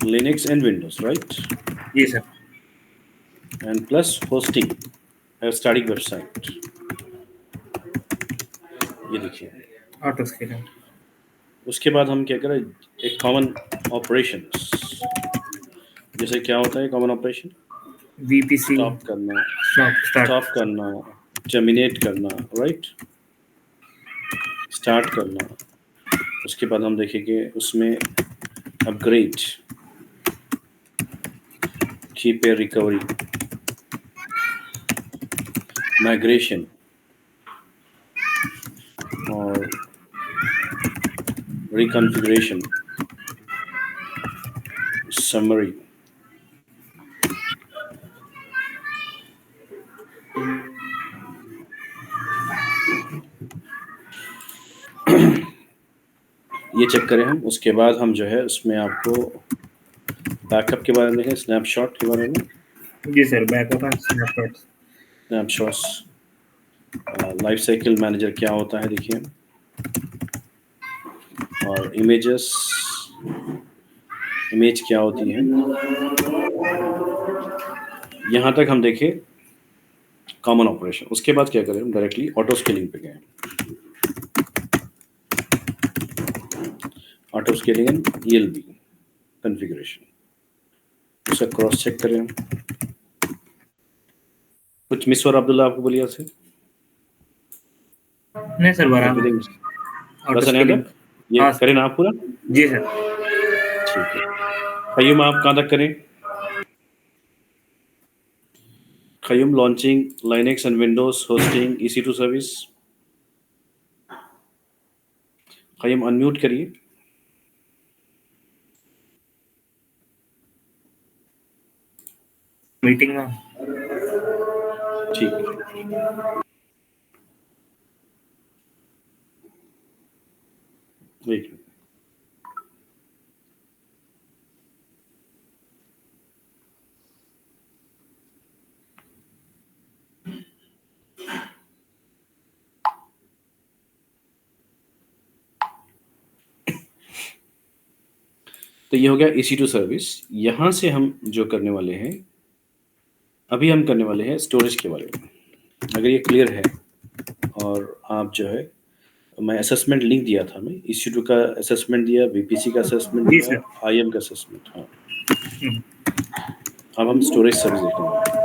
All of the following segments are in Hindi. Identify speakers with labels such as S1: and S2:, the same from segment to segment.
S1: Linux and Windows, right?
S2: जी sir.
S1: And plus hosting, a static website. ये देखिए.
S2: Auto scaling.
S1: उसके बाद हम क्या करें, एक कॉमन ऑपरेशंस, जैसे क्या होता है कॉमन ऑपरेशन?
S2: VPC.
S1: स्टॉप करना,
S2: स्टार्ट.
S1: स्टॉप करना, टर्मिनेट करना, राइट, स्टार्ट करना. उसके बाद हम देखेंगे उसमें upgrade, keep a recovery, migration और रिकॉन्फ़िगरेशन, समरी. ये चेक करें हम. उसके बाद हम जो है उसमें आपको बैकअप के बारे में देखें, स्नैपशॉट के बारे में.
S2: जी sir, backup and snapshot.
S1: Snapshots, life cycle manager क्या होता है देखिए, और इमेजेस, इमेज क्या होती है. यहाँ तक हम देखें कॉमन ऑपरेशन. उसके बाद क्या करें, हम डायरेक्टली ऑटो स्केलिंग पे गए. Auto scaling and ELB configuration, उसका क्रॉस चेक करें हम. कुछ मिस हो रहा अब्दुल्ला आपको बोलिए से?
S2: नहीं सर, बराबर. ऑटो
S1: बस नहीं
S2: स्केलिंग.
S1: तक ये
S2: हाँ
S1: करें ना आप पूरा.
S2: जी सर.
S1: ठीक है. खयूम आप कहाँ तक करें? Qayyum launching Linux and Windows hosting EC2 service. Qayyum unmute करिए.
S2: मीटिंग में.
S1: ठीक. वेट. तो ये हो गया EC2 सर्विस. यहाँ से हम जो करने वाले हैं, अभी हम करने वाले हैं स्टोरेज के बारे में. अगर ये क्लियर है और आप जो है, मैं असेसमेंट लिंक दिया था, मैं EC2 का असेसमेंट दिया, VPC का असेसमेंट
S2: जी
S1: दिया,
S2: सर.
S1: IM का असेसमेंट. हाँ, अब हम स्टोरेज सर्विस देखेंगे.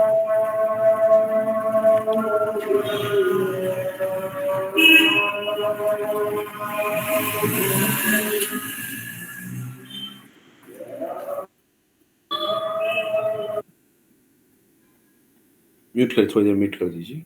S1: म्यूट कर, थोड़ी देर म्यूट कर दीजिए.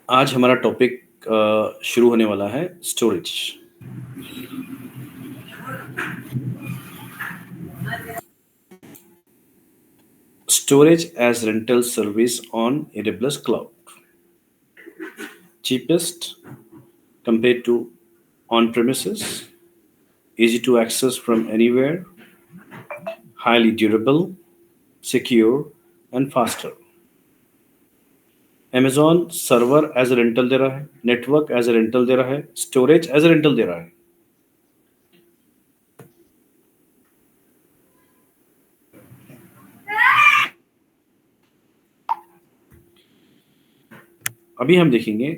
S1: आज हमारा टॉपिक शुरू होने वाला है storage. Storage as rental service on AWS cloud. Cheapest compared to on-premises, easy to access from anywhere, highly durable, secure and faster. Amazon server as a rental दे रहा है, नेटवर्क एज ए रेंटल दे रहा है, स्टोरेज एज ए रेंटल दे रहा है. अभी हम देखेंगे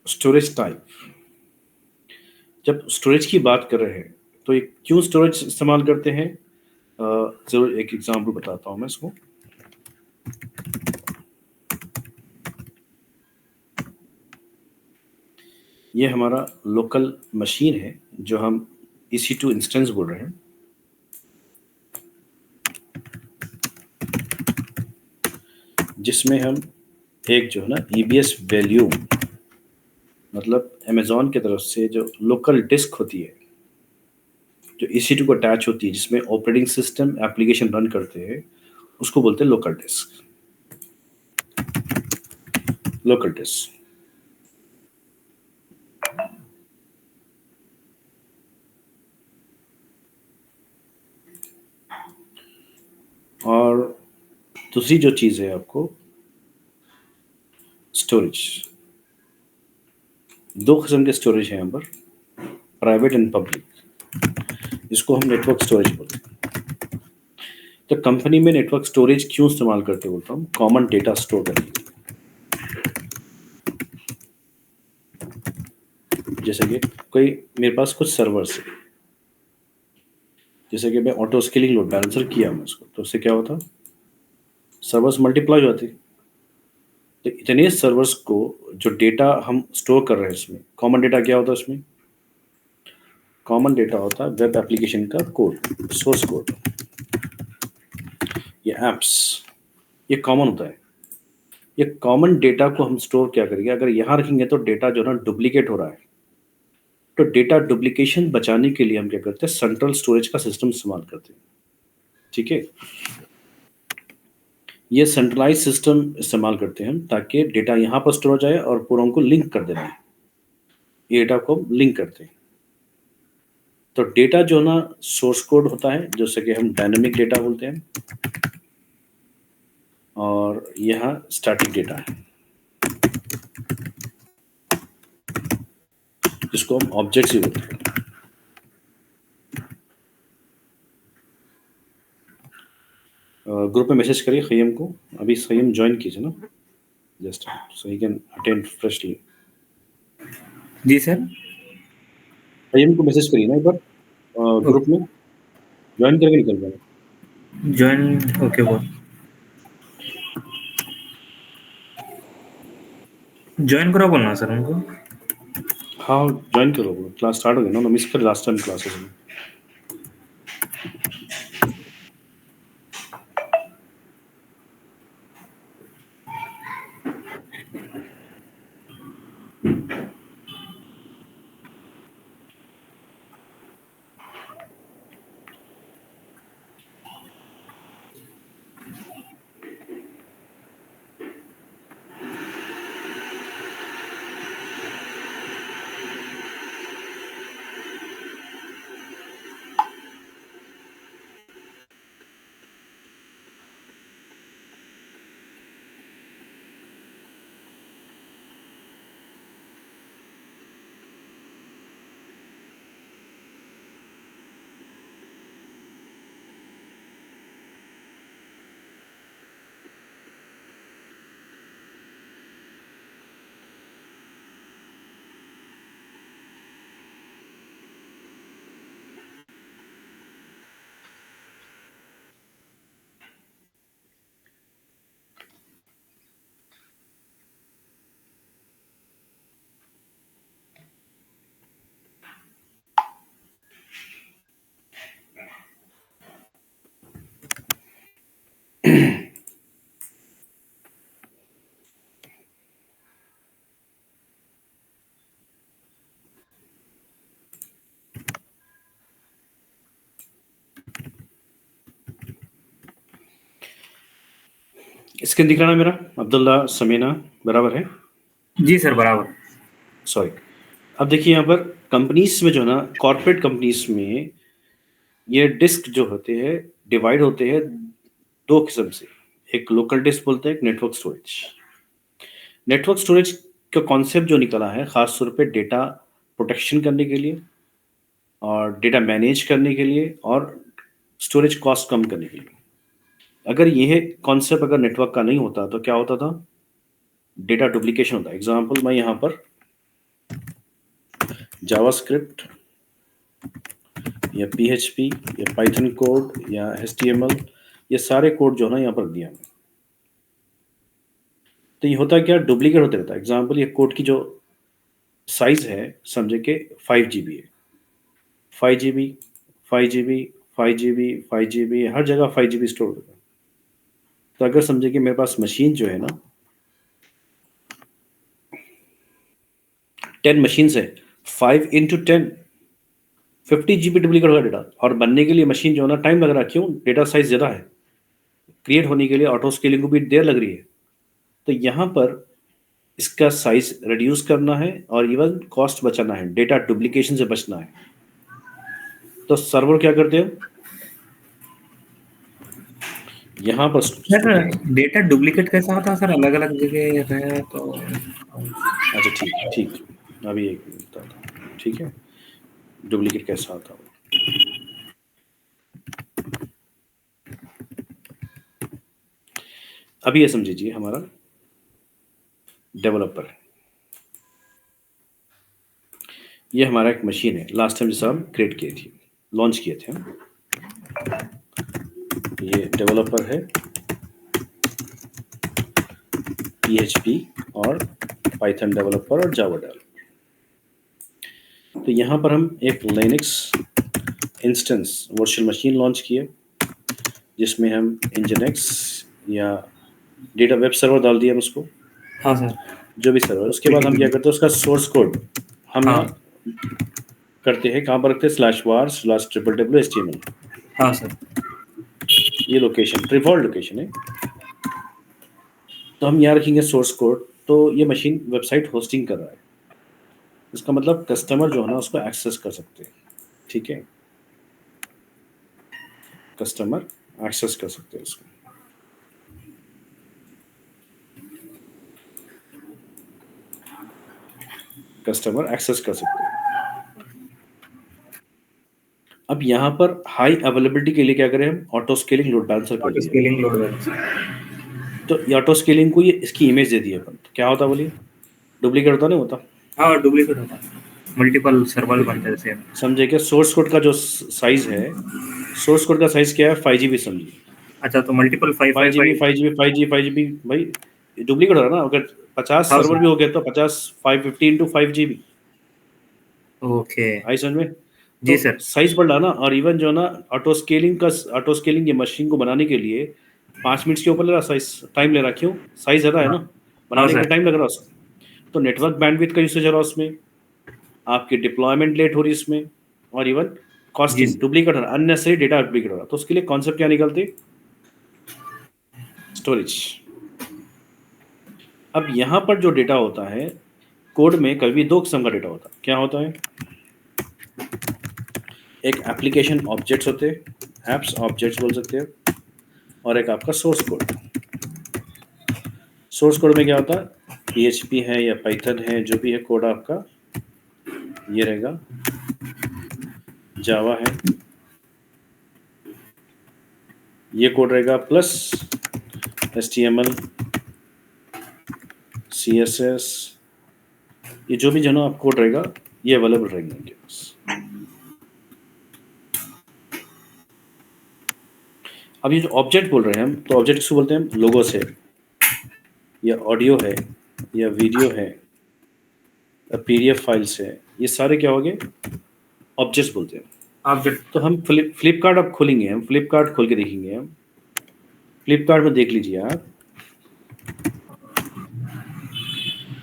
S1: स्टोरेज टाइप. जब स्टोरेज की बात कर रहे हैं तो ये क्यों स्टोरेज इस्तेमाल करते हैं, जरूर एक एग्जांपल बताता हूं मैं इसको. ये हमारा लोकल मशीन है जो हम EC2 इंस्टेंस बोल रहे हैं। जिसमें हम एक जो है ना EBS वैल्यूम, मतलब अमेज़न की तरफ से जो लोकल डिस्क होती है, जो EC2 को अटैच होती है, जिसमें ऑपरेटिंग सिस्टम एप्लीकेशन रन करते हैं, उसको बोलते हैं लोकल डिस्क। Local disk. और दूसरी जो चीज़ है आपको, स्टोरेज। दो किस्म के स्टोरेज हैं यहाँ पर, प्राइवेट एंड पब्लिक। इसको हम नेटवर्क स्टोरेज बोलते हैं। तो कंपनी में नेटवर्क स्टोरेज क्यों इस्तेमाल करते बोलता हूँ, कॉमन डेटा स्टोर करने के लिए। जैसे कि कोई मेरे पास कुछ सर्वर्स है, जैसे कि मैं ऑटो स्केलिंग लोड बैलेंसर किया मैं उसको, तो उससे क्या होता, सर्वर्स मल्टीप्लाई हो जाती। तो इतने सर्वर्स को जो डेटा हम स्टोर कर रहे हैं इसमें, कॉमन डेटा क्या होता है इसमें, कॉमन डेटा होता है वेब एप्लीकेशन का कोड, सोर्स कोड, ये एप्स, ये कॉमन होता है। ये कॉमन डेटा को हम स्टोर क्या करेंगे, अगर यहाँ रखेंगे तो डेटा जो है ना डुप्लीकेट हो रहा है। तो डेटा डुप्लीकेशन बचाने के लिए हम क्या करते हैं, सेंट्रल स्टोरेज का सिस्टम इस्तेमाल करते हैं। ठीक है, ये सेंट्रलाइज सिस्टम इस्तेमाल करते हैं हम, ताकि डेटा यहाँ पर स्टोर हो जाए और पूरा को लिंक कर देना है। ये डेटा को हम लिंक करते हैं। तो डेटा जो ना सोर्स कोड होता है, जैसे कि हम डायनेमिक डेटा बोलते हैं, और यहाँ स्टैटिक डेटा है, जिसको हम ऑब्जेक्ट्स ही बोलते हैं। ग्रुप में मैसेज करिए खय्यम को, अभी खय्यम ज्वाइन कीजिए ना, just so he can attend freshly.
S2: जी सर।
S1: खय्यम को मैसेज करिए ना एक बार ग्रुप में, ज्वाइन करके निकल जाए।
S2: ज्वाइन, ओके वो ज्वाइन करो बोलना सर उनको।
S1: हाँ ज्वाइन करो, क्लास स्टार्ट हो गई ना, मिस कर लास्ट टाइम क्लासेस में। स्क्रीन दिख रहा है मेरा, अब्दुल्ला समीना बराबर है?
S2: जी सर बराबर।
S1: सॉरी। अब देखिए यहाँ पर कंपनीज में जो है ना, कॉर्पोरेट कंपनीज में ये डिस्क जो होते हैं डिवाइड होते हैं दो किस्म से, एक लोकल डिस्क बोलते हैं, एक नेटवर्क स्टोरेज। नेटवर्क स्टोरेज का कॉन्सेप्ट जो निकला है खास तौर पे डेटा प्रोटेक्शन करने के लिए, और डेटा मैनेज करने के लिए, और स्टोरेज कॉस्ट कम करने के लिए। अगर यह कॉन्सेप्ट अगर नेटवर्क का नहीं होता तो क्या होता था, डेटा डुप्लीकेशन होता है। एग्जांपल मैं यहाँ पर जावास्क्रिप्ट या PHP या पाइथन कोड या HTML, ये सारे कोड जो है ना यहाँ पर दिया है। तो ये होता क्या, डुप्लीकेट होते रहता है। एग्जांपल ये कोड की जो साइज है समझे कि 5 GB है, 5 GB, 5 GB, 5 GB, 5 GB, हर जगह 5 GB स्टोर होगा। तो अगर समझे कि मेरे पास मशीन जो है ना 10 मशीन्स है, 5 इंटू 10 50 GB डुप्लीकेट होगा डेटा, और बनने के लिए मशीन जो है ना टाइम लग रहा है, क्यों? डेटा साइज ज़्यादा है, क्रिएट होने के लिए ऑटो स्केलिंग को भी देर लग रही है। तो यहाँ पर इसका साइज रिड्यूस करना है और इवन कॉस्ट बचाना है, डेटा डुप्लीकेशन से बचना है। तो सर्वर क्या करते हैं, यहाँ पर
S2: सर डेटा डुप्लीकेट कैसा होता है सर, अलग अलग जगह है तो?
S1: अच्छा ठीक ठीक, अभी एक मिनट बताता हूँ, ठीक है, डुप्लीकेट कैसा आता है। अभी ये समझिए हमारा डेवलपर है, ये हमारा एक मशीन है, लास्ट टाइम जैसा हम क्रिएट किए थे, लॉन्च किए थे हम। ये डेवलपर है, PHP और पाइथन डेवलपर और जावा डेवलपर। तो यहाँ पर हम एक Linux instance virtual machine launch किए, जिसमें हम nginx या डेटा वेब सर्वर डाल दिया हम उसको,
S2: हाँ सर।
S1: जो भी सर्वर। उसके बाद हम क्या करते हैं, उसका सोर्स कोड हम
S2: हाँ
S1: यहाँ करते हैं, कहाँ पर रखते हैं, /var/www.html।
S2: हाँ सर।
S1: ये लोकेशन डिफॉल्ट लोकेशन है, तो हम यहाँ रखेंगे सोर्स कोड। तो ये मशीन वेबसाइट होस्टिंग कर रहा है, इसका मतलब कस्टमर जो है ना उसको एक्सेस कर सकते हैं, ठीक है, कस्टमर एक्सेस कर सकते हैं उसको। कस्टमर एक्सेस कर सकते हैं। अब यहाँ पर हाई अवेलेबिलिटी के लिए क्या करें हम, ऑटो स्केलिंग लोड बैलेंसर कर
S2: ऑटो
S1: दिया।
S2: Scaling load balancer.
S1: तो ये ऑटो स्केलिंग को ये इसकी इमेज दे दी अपन, तो क्या होता बोलिए, डुप्लीकेट होता नहीं होता?
S2: हाँ डुप्लीकेट होता है, मल्टीपल सर्वर बनते हैं जैसे।
S1: समझे क्या, सोर्स कोड का जो साइज है, सोर्स कोड का साइज क्या है, 5 GB समझिए।
S2: अच्छा तो multiple
S1: 5 GB 5 GB 5 GB 5 GB भाई डुप्लीकेट हो रहा है ना। अगर 50
S2: हाँ
S1: सर्वर
S2: सर।
S1: भी हो गया तो 50 550 इंटू 5 GB,
S2: ओके।
S1: आई समझ में।
S2: जी
S1: तो
S2: सर।
S1: साइज बढ़ रहा ना, और इवन जो है ना ऑटो स्केलिंग ये मशीन को बनाने के लिए 5 मिनट्स के ऊपर ले रहा, साइज टाइम ले रहा, क्यों? साइज ज़्यादा है
S2: हाँ
S1: ना,
S2: हाँ
S1: बनाने के
S2: सर।
S1: लिए टाइम लग रहा उसको। तो नेटवर्क बैंडविड्थ का यूसेज हो रहा उसमें, आपकी डिप्लॉयमेंट लेट हो रही इसमें, और इवन
S2: जी
S1: कॉस्टिंग
S2: सर।
S1: डुप्लीकेट हो रहा, अननेसेसरी डेटा डुप्लीकेट हो रहा। तो उसके लिए कॉन्सेप्ट क्या निकलते, स्टोरेज। अब यहाँ पर जो डेटा होता है कोड में, कभी 2 किस्म का डेटा होता है। क्या होता है, एक एप्लीकेशन ऑब्जेक्ट्स होते हैं, एप्स ऑब्जेक्ट्स बोल सकते हैं, और एक आपका सोर्स कोड। सोर्स कोड में क्या होता है, PHP है या पाइथन है, जो भी है कोड आपका ये रहेगा, जावा है ये कोड रहेगा, प्लस HTML CSS, ये जो भी जो ना आप कोड रहेगा ये अवेलेबल रहेंगे उनके पास। अब ये जो ऑब्जेक्ट बोल रहे हैं हम, तो ऑब्जेक्ट किसको बोलते हैं हम, लोगोस है या ऑडियो है या वीडियो है या PDF फाइल्स है, ये सारे क्या हो गए, ऑब्जेक्ट्स बोलते हैं।
S2: ऑब्जेक्ट।
S1: तो हम फ्लिपकार्ट अब खोलेंगे, हम फ्लिपकार्ट खोल के देखेंगे। हम फ्लिपकार्ट में देख लीजिए आप,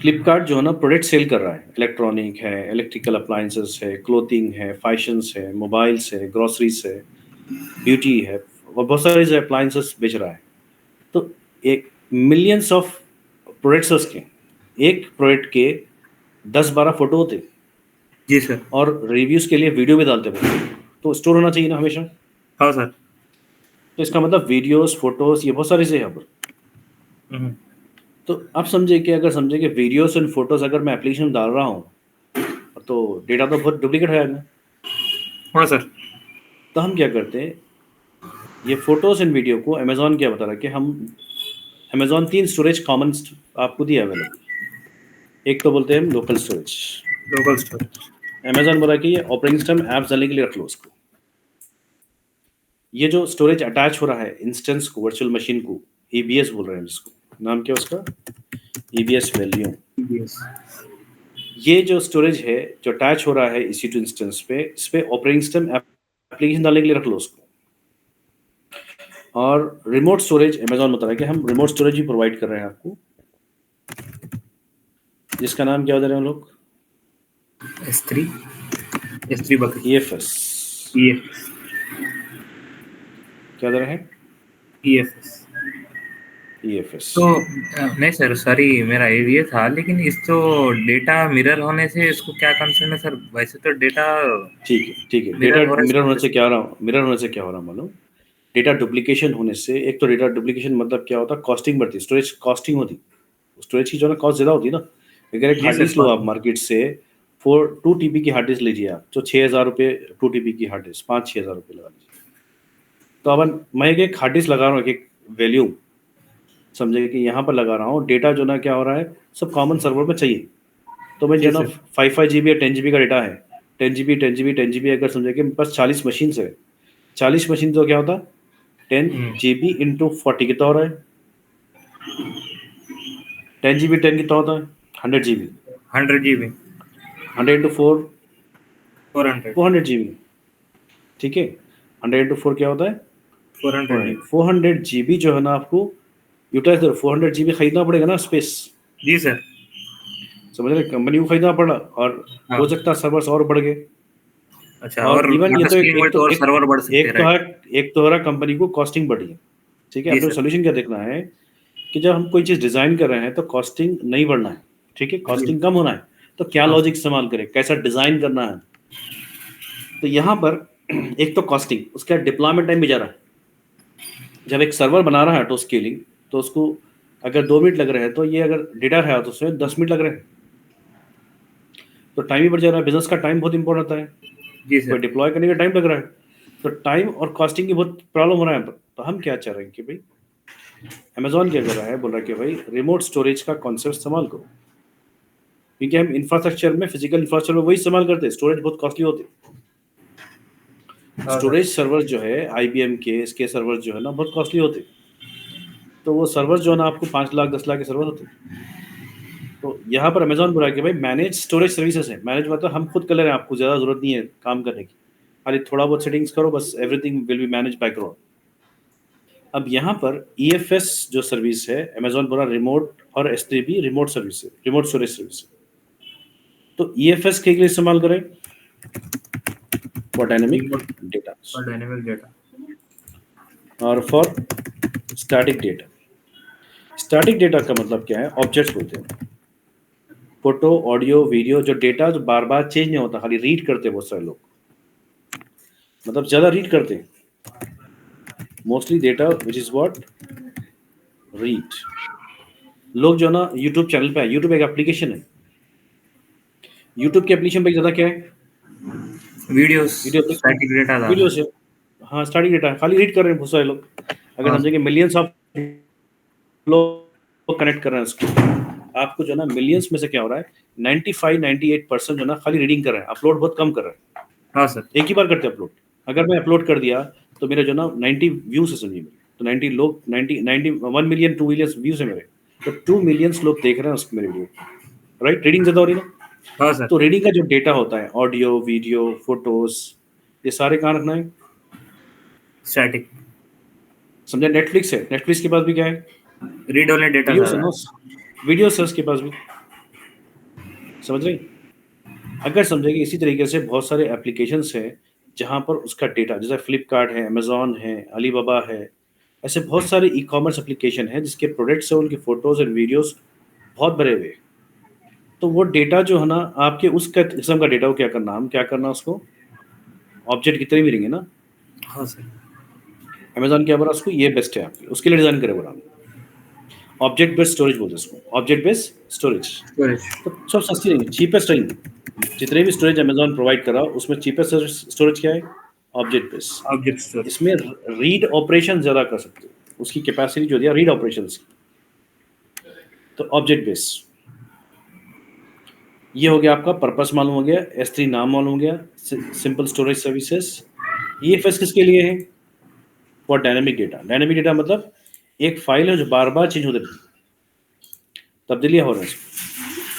S1: फ्लिपकार्ट जो है ना प्रोडक्ट सेल कर रहा है, इलेक्ट्रॉनिक है, इलेक्ट्रिकल अप्लायंसेस है, क्लोथिंग है, फैशंस है, मोबाइल्स है, ग्रोसरीज है, ब्यूटी है, और बहुत सारे जो अप्लायंसेस बेच रहा है। तो एक मिलियंस ऑफ प्रोडक्ट्स उसके, एक प्रोडक्ट के 10-12 फोटो होते,
S2: जी सर।
S1: और रिव्यूज़ के लिए वीडियो भी डालते हैं, तो स्टोर होना चाहिए ना हमेशा।
S2: हाँ सर।
S1: तो इसका मतलब वीडियोस, फोटोज़, ये बहुत सारी चीज़ें हैं यहाँ पर।
S2: हम्म।
S1: तो आप समझे कि अगर समझे कि वीडियोस एंड फोटोज़ अगर मैं एप्लीकेशन में डाल रहा हूँ, तो डेटा तो बहुत डुप्लीकेट है ना।
S2: हाँ सर।
S1: तो हम क्या करते हैं, ये फोटोज़ एंड वीडियो को अमेज़न क्या बता रहा है कि हम, अमेज़न 3 स्टोरेज कॉमन आपको दिया अवेलेबल। एक तो बोलते हैं हम local storage,
S2: local storage.
S1: Amazon बोला कि ये ऑपरेटिंग सिस्टम ऐप्स डालने के लिए रख लो उसको। ये जो स्टोरेज अटैच हो रहा है इंस्टेंस को, वर्चुअल मशीन को, EBS बोल रहे हैं जिसको, नाम क्या उसका, EBS वैल्यू।
S2: यस।
S1: ये जो स्टोरेज है, जो अटैच हो रहा है EC2 इंस्टेंस पे, इस पे ऑपरेटिंग सिस्टम एप्लीकेशन डालने के लिए रख लो उसको। और रिमोट स्टोरेज अमेज़न बता रहा है कि हम रिमोट स्टोरेज भी प्रोवाइड कर रहे हैं आपको, जिसका नाम क्या बता रहे हैं हम लोग?
S2: S3 S3 bucket
S1: EFS।
S2: EFS
S1: क्या बता रहे हैं?
S2: EFS।
S1: EFS।
S2: तो नहीं सर, सॉरी, मेरा ये था, लेकिन इस तो डेटा मिरर होने से इसको क्या कंसर्न है सर? वैसे तो डेटा
S1: ठीक है, ठीक है।
S2: मिरर
S1: डेटा
S2: हो रहा है
S1: मिरर होने
S2: सब
S1: से
S2: कुछ।
S1: क्या हो रहा मिरर होने से क्या हो रहा मालूम? डेटा डुप्लीकेशन होने से, एक तो डेटा डुप्लीकेशन मतलब क्या होता है, कॉस्टिंग बढ़ती है, स्टोरेज कॉस्टिंग होती है। स्टोरेज की जो है ना कॉस्ट ज़्यादा होती है ना। अगर एक
S2: जी
S1: हार्ड
S2: सर,
S1: डिस्क लो आप मार्केट से, 2 TB की हार्ड डिस्क लीजिए आप, तो 6,000 रुपये 2 TB की हार्ड डिस्क, 5-6 हज़ार रुपये लगा लीजिए। तो अब मैं एक हार्ड डिस्क लगा रहा हूँ, एक वैल्यू समझे कि यहाँ पर लगा रहा हूँ, डेटा जो ना क्या हो रहा है, सब कॉमन सर्वर में चाहिए। तो मैं
S2: जी
S1: जो ना
S2: सर।
S1: 5 GB या 10 GB का डेटा है, 10 GB अगर समझे कि मेरे पास 40 मशीन है, 40 मशीन तो क्या होता है, 10 GB इंटू 40 कितना हो रहा है? 10 GB 10 कितना होता है? 100 GB।
S2: 100 GB
S1: 100 into 4
S2: 400
S1: 400 GB। ठीक है, 100 इंटू 4 क्या होता है?
S2: 400 GB।
S1: 400 GB जो है ना आपको यूटिलाइज करो। 400 GB खरीदना पड़ेगा ना स्पेस,
S2: जी सर।
S1: समझ रहे, कंपनी को खरीदना पड़ा, और
S2: हाँ।
S1: हो सकता है सर्वर्स और बढ़ गए।
S2: अच्छा,
S1: और
S2: और
S1: इवन ये
S2: डाटा
S1: तो
S2: स्ट्रीम हुए तो और सर्वर बढ़ सकते हैं,
S1: एक तो
S2: राइट?
S1: है, एक तो हो रहा कंपनी को कॉस्टिंग बढ़ी है। ठीक है,
S2: जी
S1: अपने
S2: सर।
S1: सोल्यूशन क्या देखना है कि जब हम कोई चीज़ डिज़ाइन कर रहे हैं तो कॉस्टिंग नहीं बढ़ना है। ठीक है,
S2: जी।
S1: कॉस्टिंग कम होना है। तो क्या
S2: हाँ
S1: लॉजिक इस्तेमाल करें, कैसा डिज़ाइन करना है। तो यहाँ पर एक तो कॉस्टिंग, उसका डिप्लॉयमेंट टाइम भी जा रहा है। जब एक सर्वर बना रहा है ऑटो स्केलिंग, तो उसको अगर 2 मिनट लग रहे हैं, तो ये अगर डेटा है तो उसमें 10 मिनट लग रहे हैं, तो टाइम ही बढ़ जा रहा है। बिजनेस का टाइम बहुत इंपॉर्टेंट होता है,
S2: जी
S1: कोई
S2: सर।
S1: डिप्लॉय करने का टाइम लग रहा है, तो टाइम और कॉस्टिंग की बहुत प्रॉब्लम हो रहा है यहाँ पर। तो हम क्या चाह रहे हैं कि भाई, अमेजोन क्या कर रहा है, बोल रहा है कि भाई रिमोट स्टोरेज का कॉन्सेप्ट इस्तेमाल करो, क्योंकि हम इंफ्रास्ट्रक्चर में, फिजिकल इंफ्रास्ट्रक्चर में वही इस्तेमाल करते हैं, स्टोरेज बहुत कॉस्टली होते हैं।
S2: हाँ सर।
S1: स्टोरेज सर्वर जो है IBM के, इसके सर्वर जो है ना बहुत कॉस्टली होते हैं। तो वो सर्वर जो है ना आपको 5 लाख 10 लाख के सर्वर होते हैं। तो यहाँ पर अमेजोन बोल रहा है कि भाई मैनेज स्टोरेज सर्विसेज है। मैनेज मतलब हम खुद कर ले रहे हैं, आपको ज़्यादा जरूरत नहीं है काम करने की, खाली थोड़ा बहुत सेटिंग्स करो बस, everything will be manage by cloud. अब यहाँ पर EFS जो सर्विस है, अमेजोन बोला रिमोट, और S3 भी रिमोट सर्विस है, रिमोट स्टोरेज सर्विस है। तो EFS के लिए इस्तेमाल करें फॉर डायनेमिक
S2: रिमोट
S1: डेटा,
S2: और डायनेमिक डेटा।
S1: और for static data. Static data का मतलब क्या है, ऑब्जेक्ट्स बोलते हैं। फोटो, ऑडियो, वीडियो, जो डेटा जो बार बार चेंज नहीं होता, खाली रीड करते हैं बहुत सारे लोग, मतलब ज़्यादा रीड करते हैं। Mostly data which is what, read. लोग जो ना यूट्यूब चैनल पे है, यूट्यूब एक एप्लीकेशन है, यूट्यूब के एप्लीकेशन पे ज़्यादा क्या है,
S2: वीडियोस।
S1: वीडियो देखते हैं,
S2: स्टैटिक डेटा ज़्यादा।
S1: वीडियो से। हाँ, स्टैटिक डेटा खाली रीड कर रहे हैं बहुत सारे लोग। अगर
S2: हाँ
S1: समझेंगे
S2: सर।
S1: मिलियंस ऑफ लोग कनेक्ट कर रहे हैं उसको, आपको जो ना मिलियंस में से क्या हो रहा है, 95-98% जो ना खाली रीडिंग कर रहे हैं, अपलोड बहुत कम कर रहे हैं।
S2: हाँ सर।
S1: एक ही बार करते हैं अपलोड। अगर मैं अपलोड कर दिया तो मेरे जो ना 90 व्यूज है, समझिए मेरे, तो 90 लोग, 90 1 मिलियन 2 मिलियन व्यूज है मेरे, तो 2 मिलियंस लोग देख रहे हैं उसको मेरे वीडियो, राइट, रीडिंग ज़्यादा हो रही है ना।
S2: हाँ सर।
S1: तो रीडिंग का जो डेटा होता है, ऑडियो, वीडियो, फोटोज, ये सारे कहाँ रखना है,
S2: स्टैटिक।
S1: समझे। नेटफ्लिक्स है, नेटफ्लिक्स के पास भी क्या है,
S2: रीड वाले डेटा
S1: वीडियोस है
S2: ज़्यादा
S1: ना,
S2: है।
S1: वीडियोस है उसके पास भी, समझ रहे। अगर समझेंगे इसी तरीके से बहुत सारे एप्लीकेशंस हैं जहाँ पर उसका डेटा, जैसे फ्लिपकार्ट है, अमेजोन है, अलीबाबा है, ऐसे बहुत सारे ई कॉमर्स एप्लीकेशन हैं जिसके प्रोडक्ट्स हैं, उनके फोटोज एंड वीडियोस बहुत भरे हुए हैं। तो वो डेटा जो है ना आपके उस किस्म का डेटा को क्या करना, हम क्या करना उसको, ऑब्जेक्ट कितने भी रहेंगे ना,
S2: हाँ सर।
S1: अमेजोन क्या बोला उसको, ये बेस्ट है आपके, उसके लिए डिज़ाइन करे बोला। ऑब्जेक्ट बेस्ड स्टोरेज बोलते हैं उसको, ऑब्जेक्ट बेस्ड स्टोरेज।
S2: स्टोरेज।
S1: तो सब सस्ती रहेंगी, चीपेस्ट रहेंगी। जितने भी स्टोरेज अमेजोन प्रोवाइड करा उसमें चीपेस्ट स्टोरेज क्या है, ऑब्जेक्ट बेस्ड।
S2: Object storage.
S1: इसमें रीड ऑपरेशन ज़्यादा कर सकते हो, उसकी कैपेसिटी जो दिया रीड ऑपरेशन की। तो ऑब्जेक्ट बेस्ड, ये हो गया आपका पर्पस मालूम हो गया, S3 नाम मालूम हो गया, सिंपल स्टोरेज सर्विसेज। EFS किसके लिए है, for dynamic data. Dynamic data मतलब एक फाइल है जो बार बार चेंज होती रहती है, तब्दीलियाँ हो रही हैं,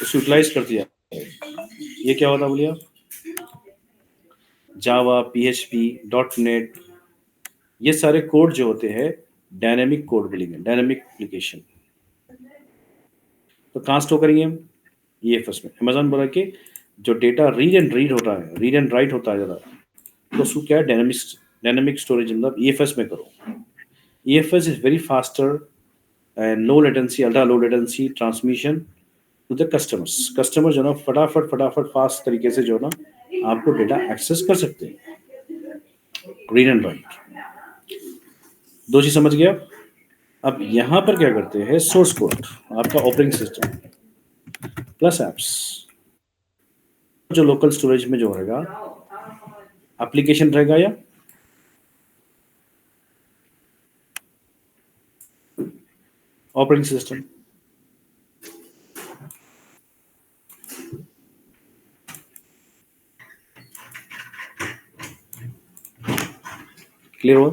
S1: उसको यूटिलाइज करती है। ये क्या होता है बोलिए आप? जावा, पीएचपी, डॉट नेट, ये सारे कोड जो होते हैं डायनेमिक कोड बोलेंगे, डायनेमिक एप्लीकेशन। तो कहाँ स्टोर करेंगे हम? ईएफएस में। अमेजॉन बोला कि जो डेटा रीड एंड राइट होता है ज़्यादा, तो उसको क्या है, डायनेमिक स्टोरेज मतलब ईएफएस में करो। EFS is very faster and low latency, ultra low latency transmission to the customer जो ना फटाफट फास्ट तरीके से जो ना आपको डेटा एक्सेस कर सकते हैं। रीड एंड राइट, दो चीज समझ गया। अब यहाँ पर क्या करते हैं, सोर्स कोड आपका ऑपरेटिंग सिस्टम प्लस एप्स, जो लोकल स्टोरेज में जो रहेगा एप्लीकेशन रहेगा या ऑपरेटिंग सिस्टम। क्लियर हुआ?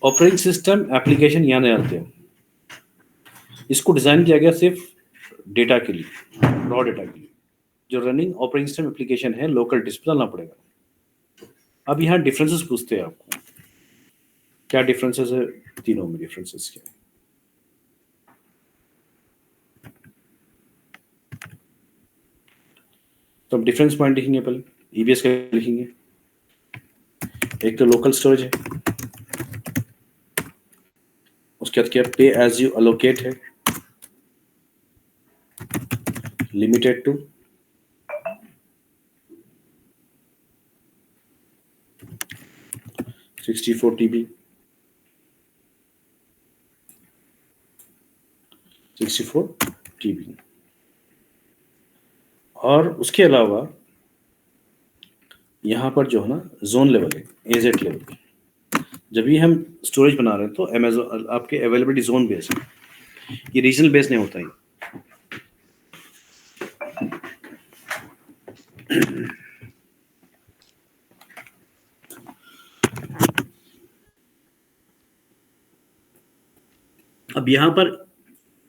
S1: ऑपरेटिंग सिस्टम एप्लीकेशन यहाँ नहीं आते हैं। इसको डिजाइन किया गया सिर्फ डेटा के लिए, रॉ डेटा के लिए। जो रनिंग ऑपरेटिंग सिस्टम एप्लीकेशन है लोकल डिस्क डालना पड़ेगा। अब यहाँ डिफरेंसेस पूछते हैं आपको, क्या डिफरेंसेस है तीनों में, डिफरेंसेस क्या है? तो हम डिफरेंस पॉइंट लिखेंगे, पहले ईबीएस का लिखेंगे। एक तो लोकल स्टोरेज है, उसके बाद क्या, पे एज यू अलोकेट है, लिमिटेड टू 64 TB, 64 TB। और उसके अलावा यहाँ पर जो है ना जोन लेवल है, एजेट लेवल। जब भी हम स्टोरेज बना रहे हैं तो अमेजोन आपके अवेलेबिलिटी जोन बेस है, ये रीजनल बेस नहीं होता है। अब यहाँ पर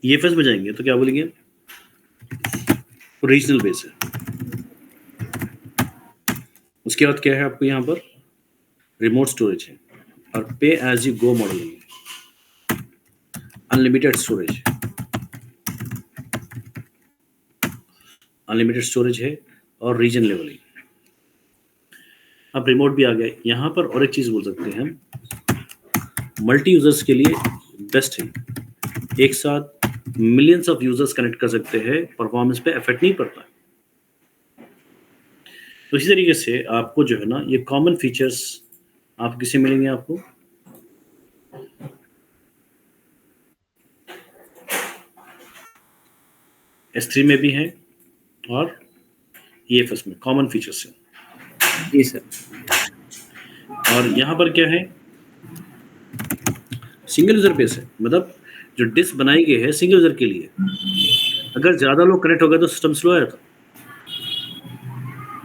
S1: ईएफएस में जाएंगे तो क्या बोलेंगे, रीजनल बेस है। उसके बाद क्या है आपको यहाँ पर, रिमोट स्टोरेज है और पे एज यू गो मॉडल है, अनलिमिटेड स्टोरेज, है और रीजन लेवल है। अब रिमोट भी आ गया यहाँ पर। और एक चीज बोल सकते हैं हम, मल्टी यूजर्स के लिए बेस्ट है, एक साथ मिलियंस ऑफ यूजर्स कनेक्ट कर सकते हैं, परफॉर्मेंस पे इफेक्ट नहीं पड़ता। तो इसी तरीके से आपको जो है ना ये कॉमन फीचर्स आप किसे मिलेंगे, आपको S3 में भी है और EFS में कॉमन फीचर्स है।
S2: जी सर।
S1: और यहाँ पर क्या है, सिंगल यूजर बेस है, मतलब जो डिस्क बनाई गई है सिंगल यूजर के लिए। अगर ज्यादा लोग कनेक्ट हो गए तो सिस्टम स्लो आ जाता।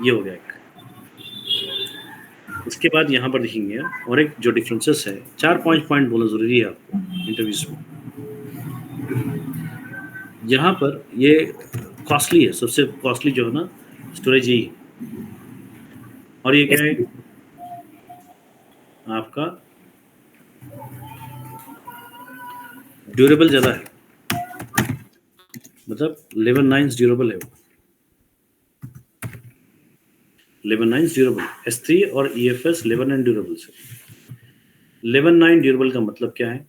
S1: ये हो गया एक। इसके बाद यहाँ पर देखेंगे और एक जो डिफरेंसेस है, 4 पॉइंट बोलना जरूरी है आपको इंटरव्यूज में। यहाँ पर ये कॉस्टली है, सबसे कॉस्टली जो है ना स्टोरेज यही है। और ये क्या है आपका, ड्यूरेबल ज़्यादा है, मतलब 11 9 ड्यूरेबल है वो, 11 9 ड्यूरेबल। S3 और EFS 11 9 ड्यूरेबल से। 11 9 ड्यूरेबल का मतलब क्या है,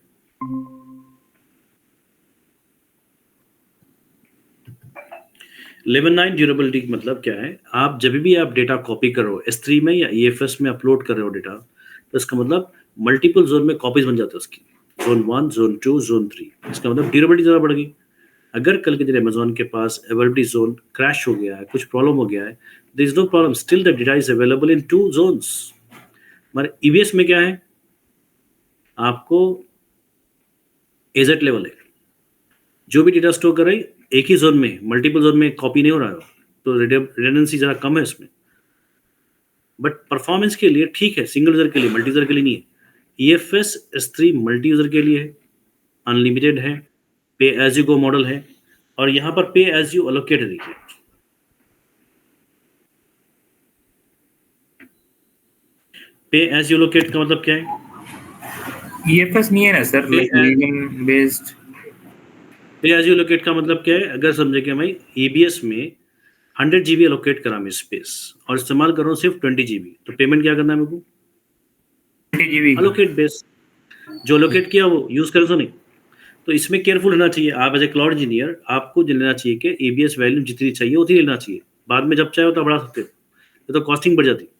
S1: लेवन 9 ड्यूरेबिलिटी का मतलब क्या है, आप जब भी आप डेटा कॉपी करो S3 में या EFS में अपलोड कर रहे हो डेटा, तो इसका मतलब मल्टीपल जोन में कॉपीज बन जाते हैं उसकी, जोन 1 जोन 2 जोन 3। इसका मतलब ड्यूरेबिलिटी ज़्यादा बढ़ गई। अगर कल के दिन अमेजोन के पास अवेलेबिलिटी जोन क्रैश हो गया है, कुछ प्रॉब्लम हो गया है, there is no problem, still the data is available in 2 zones. हमारे EBS में क्या है, आपको एजेट लेवल है, जो भी डेटा स्टोर कर रहे हैं एक ही जोन में, मल्टीपल जोन में कॉपी नहीं हो रहा है, तो रिडंडेंसी जरा कम है इसमें। बट परफॉर्मेंस के लिए ठीक है, सिंगल यूजर के लिए, मल्टी यूजर के लिए नहीं है। EFS S3 मल्टी यूजर के लिए है, अनलिमिटेड है, पे एज यू गो मॉडल है, और यहाँ पर पे एज यू अलोकेट है। देखिए पे एज यू लोकेट का मतलब क्या है?
S2: ईएफएस नहीं है ना सर, लाइक लीगल बेस्ड।
S1: पे एज यू लोकेट का मतलब क्या है? अगर समझे कि मैं ईबीएस में 100 जीबी अलोकेट करा मैं स्पेस और इस्तेमाल कर रहा हूँ सिर्फ 20 जीबी, तो पेमेंट क्या करना है मेरे को?
S2: 20 जीबी की।
S1: अलोकेट बेस, जो अलोकेट किया वो यूज करे तो नहीं। तो इसमें केयरफुल रहना चाहिए आप एज ए क्लाउड इंजीनियर, आपको लेना चाहिए कि एबीएस वैल्यू जितनी चाहिए उतनी लेना चाहिए, बाद में जब चाहे उतना बढ़ा सकते हो, ये तो कॉस्टिंग बढ़ जाती है।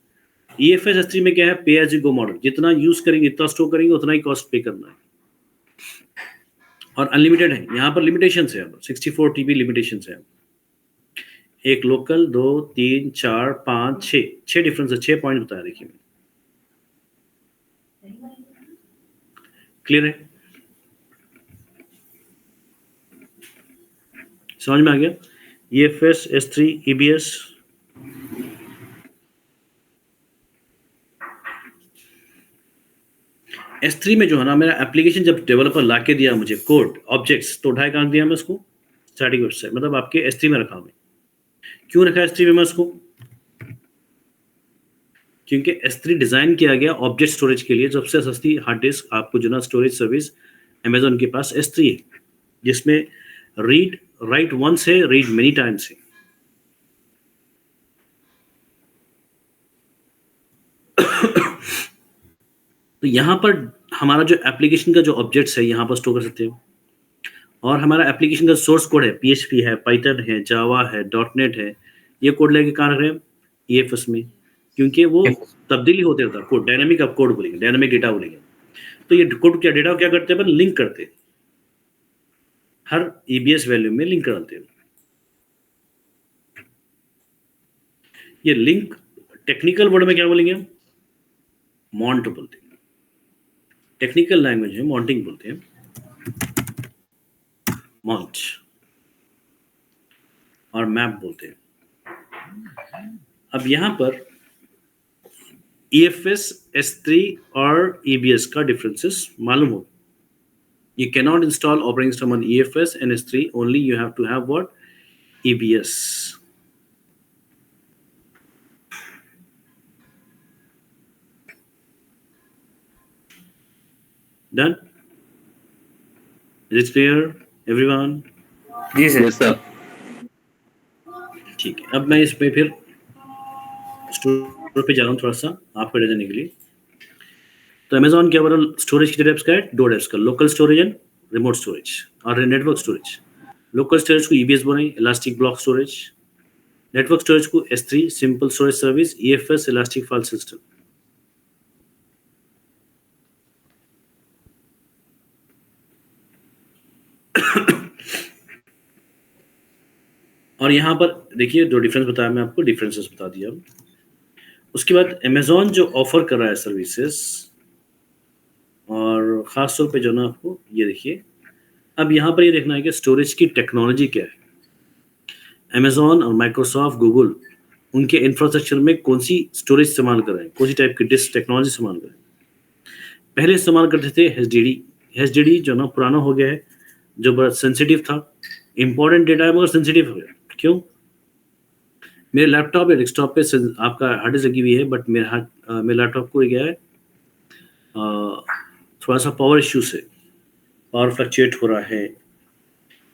S1: ईएफएस एस3 में क्या है? पे एज यू गो मॉडल, जितना यूज करेंगे जितना स्टोर करेंगे उतना ही कॉस्ट पे करना है, और अनलिमिटेड है। यहाँ पर लिमिटेशन है, 64 टीबी लिमिटेशन है। एक लोकल, 2, 3, 4, 5, 6 डिफरेंस है, 6 पॉइंट बताया देखिए। क्लियर है? समझ में आ गया? EFS S3 EBS. S3 में जो है ना, मेरा एप्लीकेशन जब डेवलपर ला के दिया मुझे कोड ऑब्जेक्ट्स, तो उठाए कहाँ दिया मैं उसको? स्टैटिक वेबसाइट, मतलब आपके S3 में रखा मैं। क्यों रखा S3 में मैं उसको? क्योंकि S3 डिजाइन किया गया ऑब्जेक्ट स्टोरेज के लिए। सबसे सस्ती हार्ड डिस्क आपको जो ना स्टोरेज सर्विस अमेजोन के पास S3 है, जिसमें रीड राइट वंस है, रीड मेनी टाइम्स है। तो यहाँ पर हमारा जो एप्लीकेशन का जो ऑब्जेक्ट्स है यहाँ पर स्टोर कर सकते हो, और हमारा एप्लीकेशन का सोर्स कोड है, PHP है, पाइथन है, जावा है, डॉटनेट है। ये कोड लेके कहाँ रख रहे हैं? EFS में, क्योंकि वो तब्दीली होते रहता है कोड, डायनामिक आप कोड बोलेंगे, डायनामिक डेटा बोलेंगे। तो ये कोड क्या, डेटा क्या करते हैं? लिंक करते हैं, हर EBS वैल्यू में लिंक डालते हैं। ये लिंक टेक्निकल वर्ड में क्या बोलेंगे हम? मॉन्ट बोलते हैं। टेक्निकल लैंग्वेज में मॉन्टिंग बोलते हैं, मॉन्ट, और मैप बोलते हैं। अब यहाँ पर EFS S3 और EBS का डिफरेंसेस मालूम हो। You cannot install operating system on EFS and S3, only you have to have what? EBS. Done? Is it clear, everyone?
S2: जी सर।
S3: सर
S1: ठीक है, अब मैं इस पे फिर स्टोर पे जा रहा हूँ थोड़ा सा आपको ले जाने के लिए। तो अमेजोन के ओवरऑल स्टोरेज कितने टाइप्स का है? 2 टाइप्स का, local storage and remote storage, और नेटवर्क स्टोरेज। लोकल स्टोरेज को EBS बोलेंगे, elastic block storage. Network storage को S3 simple storage service, EFS elastic file system. और यहाँ पर देखिए 2 डिफरेंस बताया मैं आपको, डिफरेंसेस बता दिया। उसके बाद अमेजोन जो ऑफर कर रहा है सर्विसेज, और ख़ास तौर पे जो ना आपको ये देखिए, अब यहाँ पर ये देखना है कि स्टोरेज की टेक्नोलॉजी क्या है। अमेजोन और माइक्रोसॉफ्ट, गूगल, उनके इंफ्रास्ट्रक्चर में कौन सी स्टोरेज इस्तेमाल कर रहे हैं, कौन सी टाइप की डिस्क टेक्नोलॉजी इस्तेमाल कर रहे हैं। पहले इस्तेमाल करते थे HDD जो ना पुराना हो गया है, जो बड़ा सेंसिटिव था, इंपॉर्टेंट डेटा है मगर सेंसिटिव हो गया। क्यों? मेरे लैपटॉप या डेस्कटॉप पे आपका हार्ड डिस्क लगी हुई है, बट मेरे लैपटॉप को क्या है, थोड़ा सा पावर इश्यू से पावर फ्लक्चुएट हो रहा है,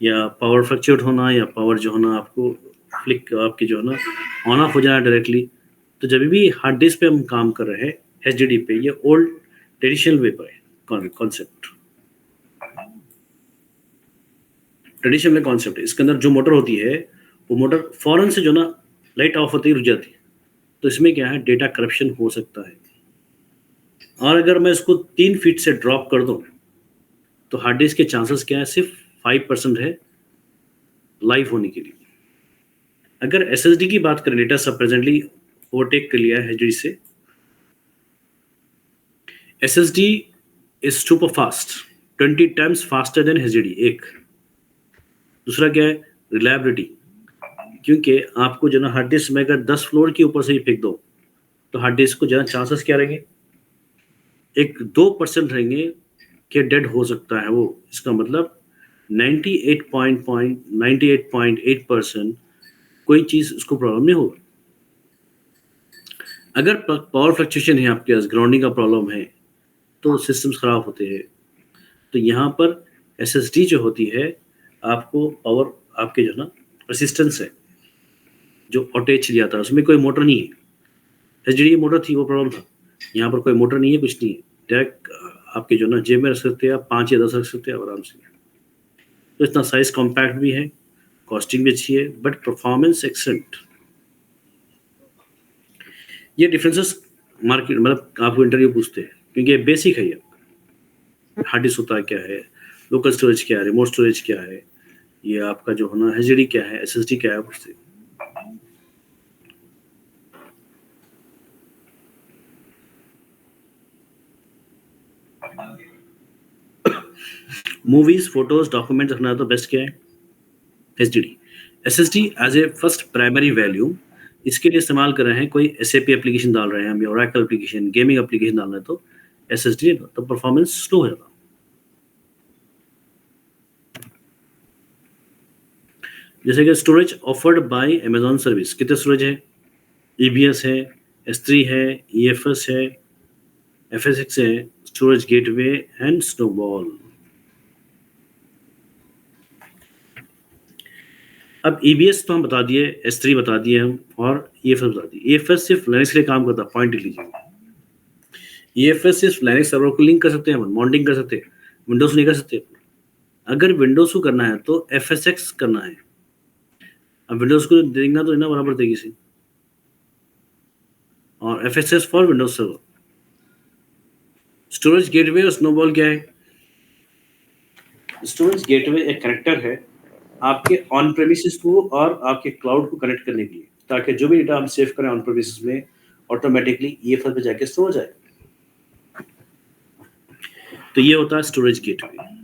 S1: या पावर फ्लक्चुएट होना, या पावर जो होना आपको फ्लिक आपकी जो है ना ऑन ऑफ हो जाना डायरेक्टली। तो जब भी हार्ड डिस्क पे हम काम कर रहे हैं HDD पे, ये ओल्ड ट्रेडिशनल वे पर है कॉन्सेप्ट, ट्रेडिशनल कॉन्सेप्ट है। इसके अंदर जो मोटर होती है, वो मोटर फौरन से जो ना लाइट ऑफ होती है रुक जाती है। तो इसमें क्या है, डेटा करप्शन हो सकता है। और अगर मैं इसको 3 फीट से ड्रॉप कर दूं, तो हार्ड डिस्क के चांसेस क्या है, सिर्फ 5% है लाइव होने के लिए। अगर SSD की बात करें, डेटा सब प्रेजेंटली ओवरटेक कर लिया है HDD से। SSD is super fast, 20 times faster than HDD। एक दूसरा क्या है, रिलायबिलिटी, क्योंकि आपको जो ना हार्ड डिस्क में अगर 10 फ्लोर के ऊपर से ही फेंक दो, तो हार्ड डिस्क को जो चांसेस क्या रहेंगे, 1-2% रहेंगे कि डेड हो सकता है वो। इसका मतलब 98.8% कोई चीज़ उसको प्रॉब्लम नहीं होगा। अगर पावर फ्लक्चुएशन है आपके पास, ग्राउंडिंग का प्रॉब्लम है, तो सिस्टम्स खराब होते हैं। तो यहाँ पर एसएसडी जो होती है, आपको पावर आपके जो ना रेसिस्टेंस है जो अटैच लिया था, उसमें कोई मोटर नहीं है। एचडीडी मोटर थी, वो प्रॉब्लम था। यहाँ पर कोई मोटर नहीं है, कुछ नहीं है, डायरेक्ट आपके जो ना जेब में रख सकते हैं आप, 5 या 10 रख सकते हैं आराम से। तो इतना साइज कॉम्पैक्ट भी है, कॉस्टिंग भी अच्छी है, बट परफॉर्मेंस एक्सेलेंट। ये डिफरेंसेस मार्केट मतलब आपको इंटरव्यू पूछते हैं, क्योंकि ये बेसिक है। ये हार्ड डिस्क होता है क्या है, लोकल स्टोरेज क्या है, रिमोट स्टोरेज क्या है, ये आपका जो है ना एचडीडी क्या है, एसएसडी क्या है, पूछते हैं। मूवीज, फोटोज, डॉक्यूमेंट रखना है तो बेस्ट क्या है, HDD. SSD as a first primary value, इसके लिए इस्तेमाल कर रहे हैं, कोई एसएपी एप्लीकेशन डाल रहे हैं हम, या ओरेकल एप्लीकेशन, गेमिंग एप्लीकेशन डाल रहे हैं, तो एसएसडी तो परफॉर्मेंस स्लो हो जाता। जैसे कि storage offered by Amazon service, कितने स्टोरेज है, ईबीएस है, एस3 है, ईएफएस है, एफएसएक्स है, स्टोरेज गेटवे एंड स्नोबॉल। अब ईबीएस तो हम बता दिए, एस3 बता दिए हम, और ईएफएस बता दिए। ईएफएस सिर्फ लिनक्स के लिए काम करता है, पॉइंट लिख लीजिए। ईएफएस सिर्फ लिनक्स सर्वर को लिंक कर सकते हैं, मॉनिटरिंग कर सकते हैं, विंडोज नहीं कर सकते। अगर विंडोज को करना है तो एफएसएक्स करना है। अब विंडोज को देखना तो ना बराबर तरीके से, और FSS for Windows server. Storage gateway और स्नोबॉल क्या है, स्टोरेज गेटवे एक कनेक्टर है आपके ऑन प्रेमिसेस को और आपके क्लाउड को कनेक्ट करने के लिए, ताकि जो भी डेटा हम सेव करें ऑन प्रेमिसेस में, ऑटोमेटिकली ईएफएस पे जाके स्टोर हो जाए। तो ये होता है स्टोरेज गेटवे।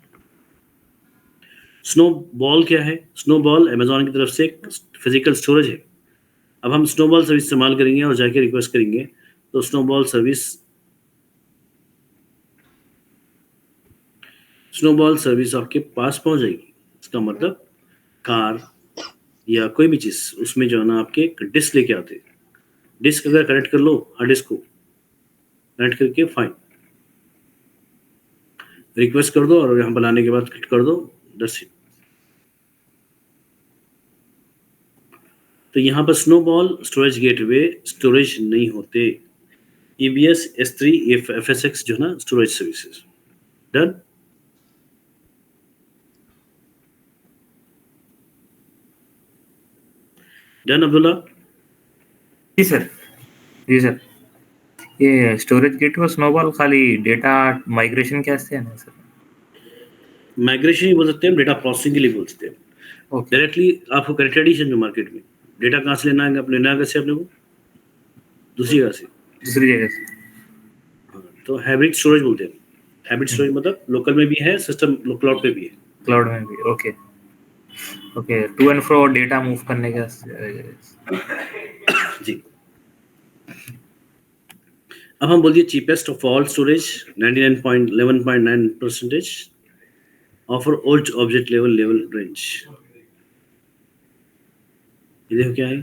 S1: स्नोबॉल क्या है, स्नोबॉल अमेजॉन की तरफ से एक फिजिकल स्टोरेज है। अब हम स्नोबॉल सर्विस इस्तेमाल करेंगे और जाके रिक्वेस्ट करेंगे, तो स्नोबॉल सर्विस आपके पास पहुंच जाएगी। इसका मतलब कार या कोई भी चीज़, उसमें जो है ना आपके डिस्क लेके आते हैं। डिस्क अगर कनेक्ट कर लो, हार्ड डिस्क को कनेक्ट करके फाइन, रिक्वेस्ट कर दो और यहाँ बनाने के बाद क्लिक कर दो, दैट्स इट। तो यहाँ पर स्नोबॉल स्टोरेज गेटवे स्टोरेज नहीं होते, ईबीएस, एस3, एफएसएक्स जो है ना storage services. Done. Done Abdullah.
S2: जी सर, जी सर। ये स्टोरेज गेट और स्नोबॉल खाली डेटा माइग्रेशन के वास्ते है ना सर?
S1: माइग्रेशन ही बोल सकते हैं, डेटा प्रोसेसिंग के लिए बोल सकते हैं।
S2: ओके।
S1: डायरेक्टली आपको कनेक्टेड ही समझो, मार्केट में डेटा कहाँ से लेना है, अपने लेना कैसे अपने को, दूसरी जगह से।
S2: दूसरी जगह से।
S1: हाँ, तो हाइब्रिड स्टोरेज बोलते हैं। हाइब्रिड स्टोरेज मतलब लोकल में भी है सिस्टम, क्लाउड पे भी है।
S2: क्लाउड में भी, okay. Okay, to and fro data move करने का।
S1: जी। अब हम बोलिए cheapest of all storage, 99.11.9% offer old object level range. ये देखो क्या है,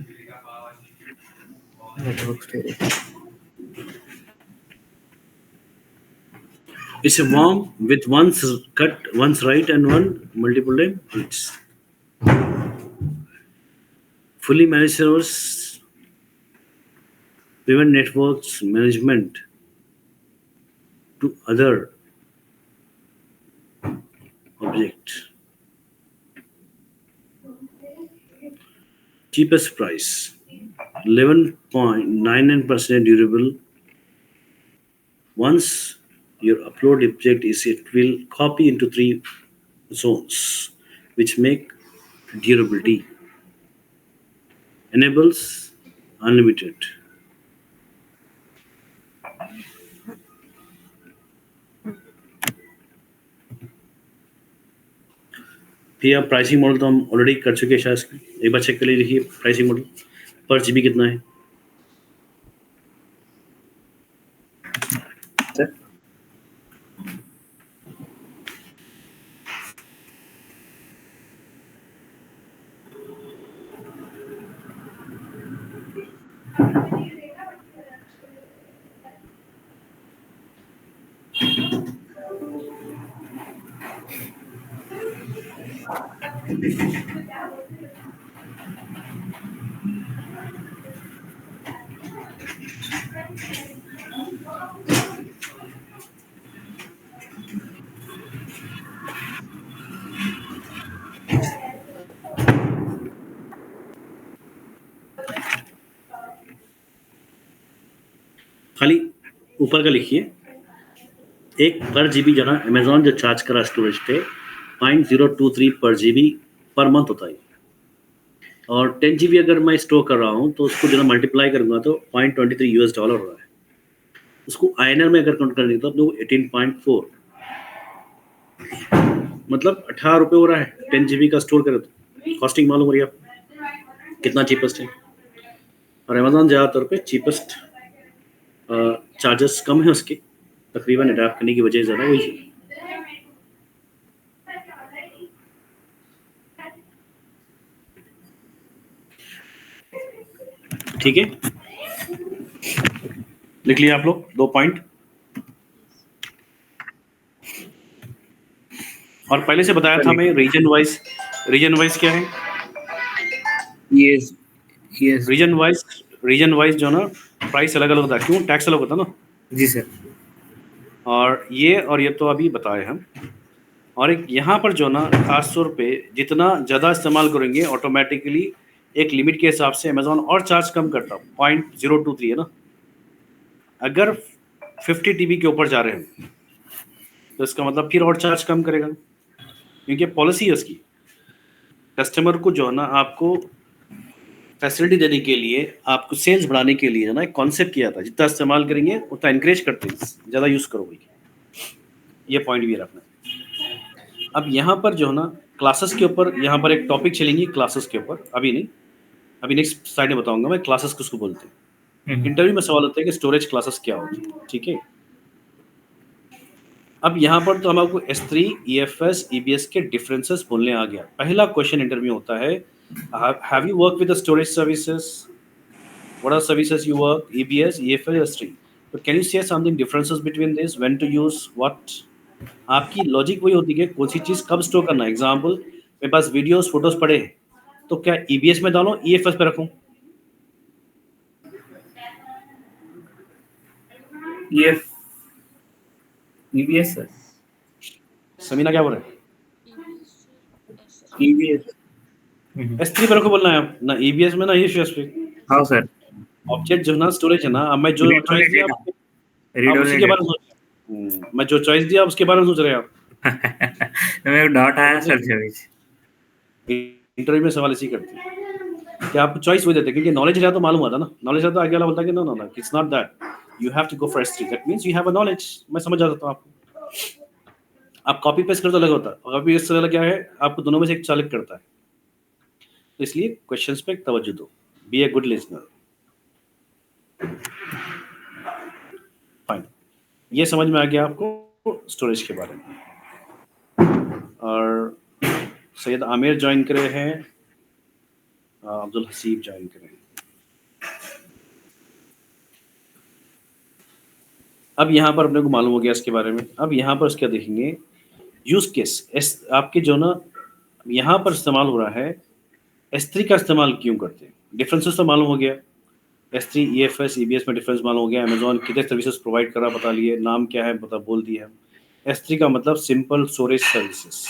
S2: network storage.
S1: It's a worm with one's cut, one's right and one multiple time hits. Fully managed servers prevent networks management to other object. Cheapest price, 11.99% durable. Once your upload object is, it will copy into 3 zones, which make durability. Enables unlimited. भैया प्राइसिंग मॉडल तो हम ऑलरेडी कर चुके हैं, शायद एक बार चेक कर लीजिए प्राइसिंग मॉडल पर जीबी कितना है।
S2: सर
S1: खाली ऊपर का लिखिए, एक पर जीबी जो ना अमेजोन जो चार्ज करा स्टोरेज पे 0.023 पर जीबी पर मंथ होता है, और 10 जीबी अगर मैं स्टोर कर रहा हूँ तो उसको जो ना मल्टीप्लाई करूंगा तो $0.23 हो रहा है। उसको आईएनआर में अगर काउंट करेंगे तो अपने को 18.4 मतलब 18 रुपये हो रहा है 10 जीबी का स्टोर करे तो। कॉस्टिंग मालूम हो रही है आपको कितना चीपेस्ट है, और अमेजोन ज़्यादातर पे चीपेस्ट चार्जेस कम है उसके, तकरीबन अडाप्ट करने की वजह ज़्यादा वही है। ठीक है, लिख लिया आप लोग 2 पॉइंट। और पहले से बताया था मैं रीजन वाइज क्या है,
S2: यस यस
S1: रीजन वाइज जो ना प्राइस अलग अलग होता है, क्यों टैक्स अलग होता है ना।
S2: जी सर।
S1: और ये तो अभी बताए हम। और एक यहाँ पर जो ना खास तौर पे जितना ज़्यादा इस्तेमाल करेंगे ऑटोमेटिकली एक लिमिट के हिसाब से अमेजोन और चार्ज कम करता, 0.023 है ना। अगर 50 टीबी के ऊपर जा रहे हैं तो इसका मतलब फिर और चार्ज कम करेगा, क्योंकि पॉलिसी है उसकी। कस्टमर को जो है ना आपको फैसिलिटी देने के लिए, आपको सेल्स बढ़ाने के लिए ना एक कॉन्सेप्ट किया था, जितना इस्तेमाल करेंगे उतना इंकरेज करते हैं, ज़्यादा यूज़ करो भाई, ये पॉइंट भी रखना। अब यहाँ पर जो है ना क्लासेस के ऊपर यहाँ पर एक टॉपिक चलेंगी क्लासेस के ऊपर, अभी नहीं, अभी नेक्स्ट स्लाइड में बताऊंगा मैं क्लासेस किसको बोलते हैं। इंटरव्यू में सवाल होता है कि स्टोरेज क्लासेस क्या होती है, ठीक है। अब यहाँ पर तो हम आपको S3, EFS, EBS के डिफरेंसेस बोलने आ गया। पहला क्वेश्चन इंटरव्यू होता है, have you work with the storage services, what are services you work, EBS, EFS, S3, but can you say something differences between this, when to use what। आपकी लॉजिक वही होती है कि कौन सी चीज़ कब स्टोर करना है। एग्जाम्पल, मेरे पास वीडियोस फोटोज पड़े हैं, तो क्या EBS में डालूं, EFS पे रखूं।
S2: EBS sir.
S1: समीना क्या बोल रहे हैं,
S2: EBS
S1: S3 पे रखो बोलना है आप ना, EBS में ना EFS पे।
S2: हाँ सर।
S1: ऑब्जेक्ट जो है ना स्टोरेज है ना, अब मैं जो चॉइस दिया आप उसी के बारे में सोच रहे हैं। मैं जो चॉइस दिया उसके बारे में सोच रहे हैं आप।
S2: मेरे को डाउट आया सर से बीच
S1: इंटरव्यू में सवाल इसी करते हैं कि आप चॉइस वही देते हैं, क्योंकि नॉलेज रहा तो मालूम आता ना, नॉलेज रहा तो आगे वाला बोलता है कि no no no it's not that, you have to go for S3, that means you have a knowledge. मैं समझ जाता हूं आपको। आप कॉपी पेस्ट करते अलग होता है, कॉपी पेस्ट अलग क्या है, आपको दोनों में से एक चालक करता है। तो इसलिए क्वेश्चंस पे तवज्जो दो, be a good listener. Fine, ये समझ में आ गया आपको स्टोरेज के बारे में। और सैयद आमिर ज्वाइन करे हैं, अब्दुल हसीब ज्वाइन करें। अब यहाँ पर अपने को मालूम हो गया इसके बारे में। अब यहाँ पर क्या देखेंगे, यूज केस आपके जो ना यहाँ पर इस्तेमाल हो रहा है, S3 का इस्तेमाल क्यों करते हैं, डिफरेंसेस तो मालूम हो गया। S3, EFS, EBS में डिफरेंस मालूम हो गया। अमेजोन कितने सर्विसेज प्रोवाइड कर रहा बता लिए, नाम क्या है बता बोल दिया। S3 का मतलब सिंपल स्टोरेज सर्विसेज,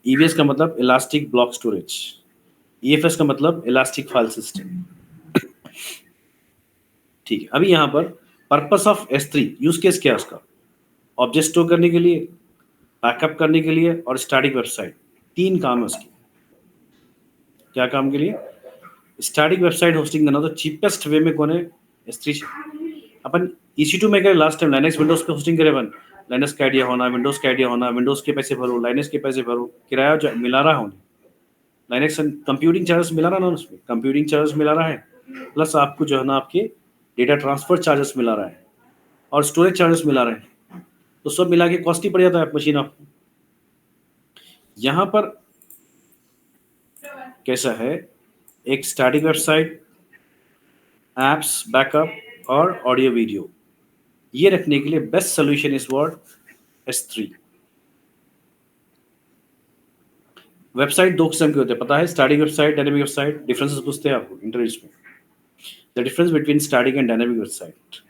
S1: EBS का मतलब इलास्टिक ब्लॉक स्टोरेज, EFS का मतलब इलास्टिक फाइल सिस्टम। ठीक है, अभी यहाँ पर purpose of S3 use case क्या है उसका, ऑब्जेक्ट स्टोर करने के लिए, बैकअप करने के लिए, और स्टैटिक वेबसाइट। 3 काम है उसके। क्या काम के लिए, स्टैटिक वेबसाइट होस्टिंग देना, तो चीपेस्ट वे में कौन है, S3 अपन EC2 में करे लास्ट टाइम, लाइनक्स विंडोज पे होस्टिंग करे अपन, लाइनक्स का आइडिया होना, विंडोज का आइडिया होना, विंडोज के पैसे भरो, लाइनक्स के पैसे भरो, किराया जो मिला रहा है, लाइनक्स कंप्यूटिंग चार्जेस मिला रहा ना उसमें, कंप्यूटिंग चार्जेस मिला रहा है, प्लस आपको जो है ना आपके डेटा ट्रांसफर चार्जेस मिला रहा है, और स्टोरेज चार्जेस मिला रहे हैं, तो सब मिला के कॉस्ट ही पड़ जाता है मशीन आपको। यहाँ पर कैसा है, एक स्टैटिक वेबसाइट, एप्स, बैकअप और ऑडियो वीडियो, ये रखने के लिए best solution is what, S3। Website 2 किस्म के होते हैं, पता है? Static website, dynamic website, differences पूछते हैं आपको इंटरव्यूज में। The difference between static and dynamic website.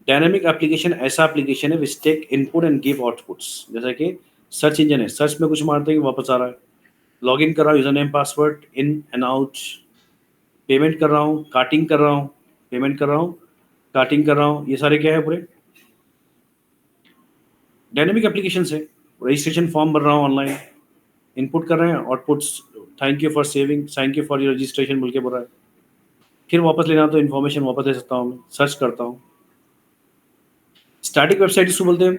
S1: Dynamic application ऐसा एप्लीकेशन है which take input and give outputs. जैसे कि सर्च इंजन है, सर्च में कुछ मारते हैं वापस आ रहा है। लॉग इन कर रहा हूँ, user name password, in and out, payment कर रहा हूँ, कार्टिंग कर रहा हूँ, पेमेंट कर रहा हूँ, कार्टिंग कर रहा हूँ, ये सारे क्या है पूरे डायनेमिक एप्लीकेशन है। रजिस्ट्रेशन फॉर्म भर रहा हूँ ऑनलाइन, इनपुट कर रहे हैं, outputs thank you for saving, thank you for your registration बोल के बोल रहा है। फिर वापस लेना तो इन्फॉर्मेशन वापस ले सकता हूँ मैं, सर्च करता हूँ। स्टैटिक वेबसाइट इसको बोलते हैं।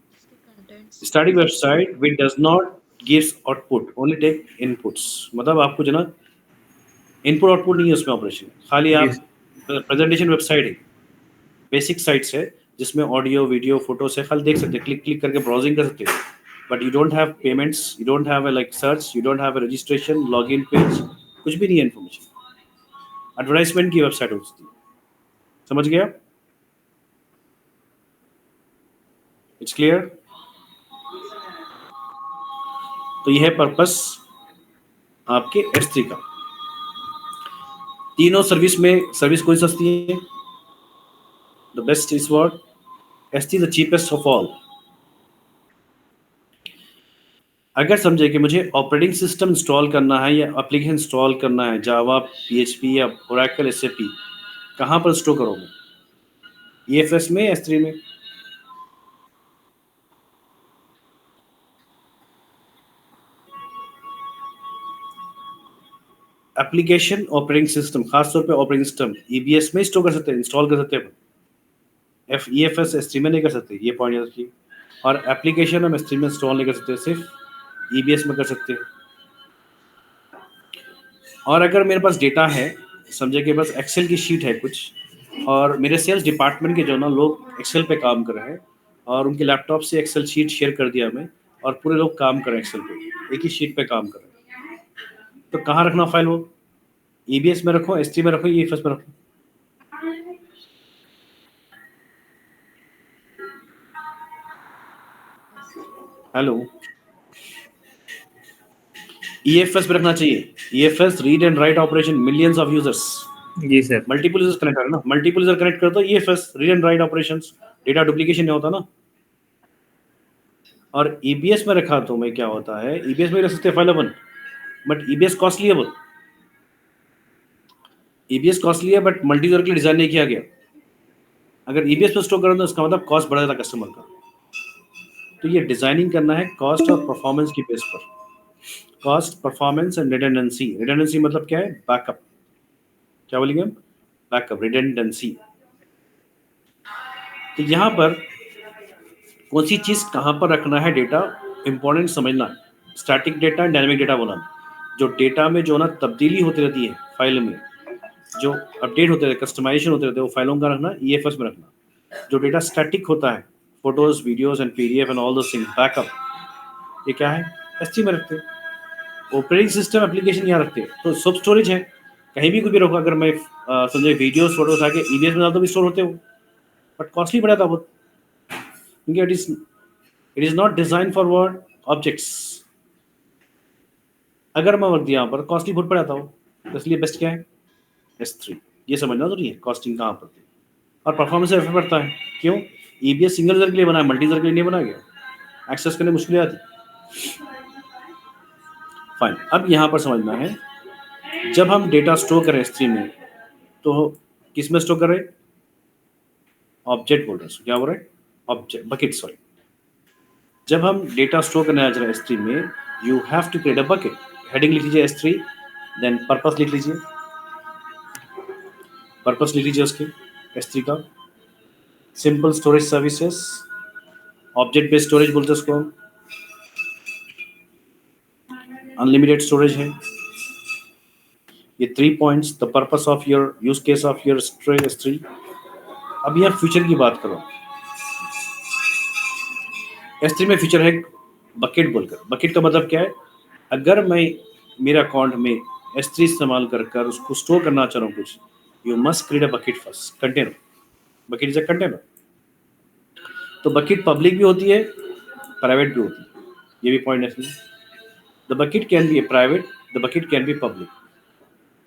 S3: उसके contents
S1: static website which does not gives output, only take inputs. मतलब आपको जो ना इनपुट आउटपुट नहीं है उसमें ऑपरेशन, खाली
S2: जी
S1: आप प्रेजेंटेशन वेबसाइट है, बेसिक साइट्स है जिसमें ऑडियो वीडियो फोटोस है, खाली देख सकते हैं, क्लिक क्लिक करके ब्राउजिंग कर सकते हैं। But you don't have payments, you don't have like search, you don't have registration, log in page, कुछ भी नहीं है इन्फॉर्मेशन। एडवर्टाइजमेंट की वेबसाइट होती है, समझ गया? It's clear? तो यह है पर्पस आपके S3 का। तीनों सर्विस में सर्विस कोई सस्ती है? The best is what? S3 the cheapest of all. अगर समझे कि मुझे ऑपरेटिंग सिस्टम इंस्टॉल करना है या एप्लीकेशन इंस्टॉल करना है, जावा, PHP या ओरेकल, SAP, कहाँ पर स्टोर करोगे? EFS में, S3 में? एप्लीकेशन ऑपरेटिंग सिस्टम, खासतौर पे ऑपरेटिंग सिस्टम EBS में स्टोर कर सकते हैं, इंस्टॉल कर सकते हैं। EFS S3 में नहीं कर सकते, ये पॉइंट याद रखिए। और एप्लीकेशन हम S3 में इंस्टॉल नहीं कर सकते, सिर्फ EBS में कर सकते हैं। और अगर मेरे पास डेटा है, समझे कि बस एक्सेल की शीट है कुछ, और मेरे सेल्स डिपार्टमेंट के जो ना लोग एक्सेल पे काम कर रहे हैं, और उनके लैपटॉप से एक्सेल शीट शेयर कर दिया मैं, और पूरे लोग काम कर रहे हैं एक्सेल पे, एक ही शीट पे काम कर रहे हैं, तो कहाँ रखना फाइल वो? EBS में रखो, S3 में रखो, EFS में रखो? हेलो, EFS में रखना चाहिए। EFS read and write operation, millions of users,
S2: जी सर।
S1: मल्टीपल यूजर्स कनेक्ट है ना, मल्टीपल यूजर कनेक्ट कर दो, EFS read and write operations, data duplication नहीं होता ना। और EBS में रखा तो मैं क्या होता है, EBS में रख सकते हैं file upon, but EBS costly है बहुत। EBS कॉस्टली है बट मल्टी यूजर के लिए डिजाइन नहीं किया गया। अगर EBS पर स्टोर करें तो उसका मतलब कॉस्ट बढ़ जाता कस्टमर का। तो ये डिजाइनिंग करना है कॉस्ट और परफॉर्मेंस की बेस पर। Cost, performance and redundancy. Redundancy मतलब क्या है? बैकअप। क्या बोलेंगे हम? Backup, redundancy. तो यहाँ पर कौन सी चीज़ कहाँ पर रखना है, डेटा इंपॉर्टेंट समझना है। स्टैटिक डेटा, डायनेमिक डेटा बोला। जो डेटा में जो ना तब्दीली होती रहती है फाइल में, जो अपडेट होते रहते, कस्टमाइजेशन होते रहते हैं, वो फाइलों का रखना EFS में रखना। जो डेटा स्टैटिक होता है, photos, videos and PDF and all those things, backup, ये क्या है? S3 में रखते हैं। ऑपरेटिंग सिस्टम एप्लीकेशन यहाँ रखते हैं, तो सब स्टोरेज है, कहीं भी कुछ भी रखो। अगर मैं समझे वीडियोस फोटोज आके EBS में डाल तो भी स्टोर होते हो, बट कॉस्टली पड़ा था बहुत, क्योंकि it is not design for word objects. अगर मैं वर्क दिया यहाँ पर कॉस्टली बहुत पड़ा था वो, तो इसलिए बेस्ट क्या है? S3। ये समझना जरूरी है कॉस्टिंग कहाँ पर थी। और परफॉर्मेंस से इफेक्ट पड़ता है, क्यों? EBS सिंगल यूजर के लिए बना है, मल्टी यूजर के लिए नहीं बनाया गया, एक्सेस करने मुश्किल आती। फाइन, अब यहाँ पर समझना है, जब हम डेटा स्टोर करें S3 में, तो किस में स्टोर करें? ऑब्जेक्ट बोल रहे हैं, क्या बोल रहे हैं? Object bucket, sorry. जब हम डेटा स्टोर करने आ रहे हैं S3 में, you have to create a bucket. Heading लिख लीजिए S3, देन पर्पस लिख लीजिए, पर्पस लिख लीजिए उसके S3 का। Simple storage services, object based storage बोलते हैं उसको, अनलिमिटेड स्टोरेज है। ये 3 points, the purpose of your use case of your storage S3। अब यहाँ फ्यूचर की बात करो, S3 में फीचर है बकेट बोलकर। बकेट का मतलब क्या है? अगर मैं मेरे अकाउंट में S3 इस्तेमाल कर कर उसको स्टोर करना चाह रहा हूँ कुछ, you must create a bucket first, container. Bucket is a container. तो बकेट पब्लिक भी होती है, प्राइवेट भी होती है। ये भी पॉइंट है। The bucket can be private, the bucket can be public.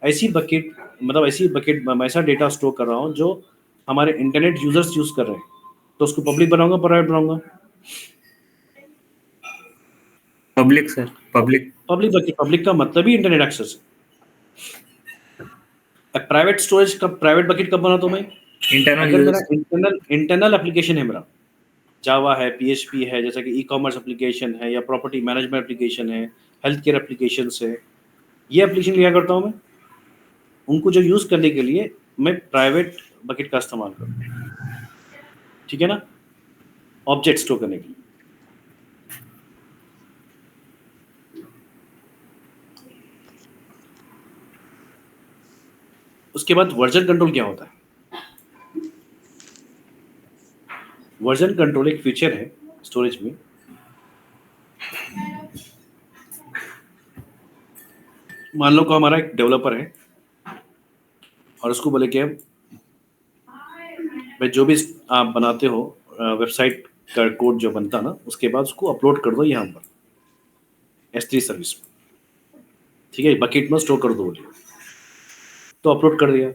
S1: ऐसी बकेट मतलब ऐसी बकेट मैं ऐसा डेटा स्टोर कर रहा हूँ जो हमारे इंटरनेट यूजर्स यूज कर रहे हैं, तो उसको पब्लिक बनाऊंगा प्राइवेट बनाऊंगा?
S2: Public sir, public.
S1: Public bucket, public का मतलब ही इंटरनेट एक्सेस है। प्राइवेट स्टोरेज कब, प्राइवेट बकेट कब बनाता हूँ मैं?
S2: इंटरनल
S1: अगर मेरा
S2: यूजर्स।
S1: इंटरनल एप्लीकेशन है, मेरा जावा है, पीएचपी है, जैसे कि ई कॉमर्स एप्लीकेशन है या प्रॉपर्टी मैनेजमेंट एप्लीकेशन है, हेल्थ केयर एप्लीकेशन है, ये एप्लीकेशन लिया करता हूँ मैं, उनको जो यूज करने के लिए मैं प्राइवेट बकेट का इस्तेमाल करता हूँ, ठीक है ना, ऑब्जेक्ट स्टोर करने के लिए। उसके बाद वर्जन कंट्रोल क्या होता है? वर्जन कंट्रोल एक फीचर है स्टोरेज में। मान लो को हमारा एक डेवलपर है और उसको बोले कि भाई जो भी आप बनाते हो वेबसाइट का कोड जो बनता ना, उसके बाद उसको अपलोड कर दो यहाँ पर S3 सर्विस में, ठीक है, बकेट में स्टोर कर दो बोलिए, तो अपलोड कर दिया।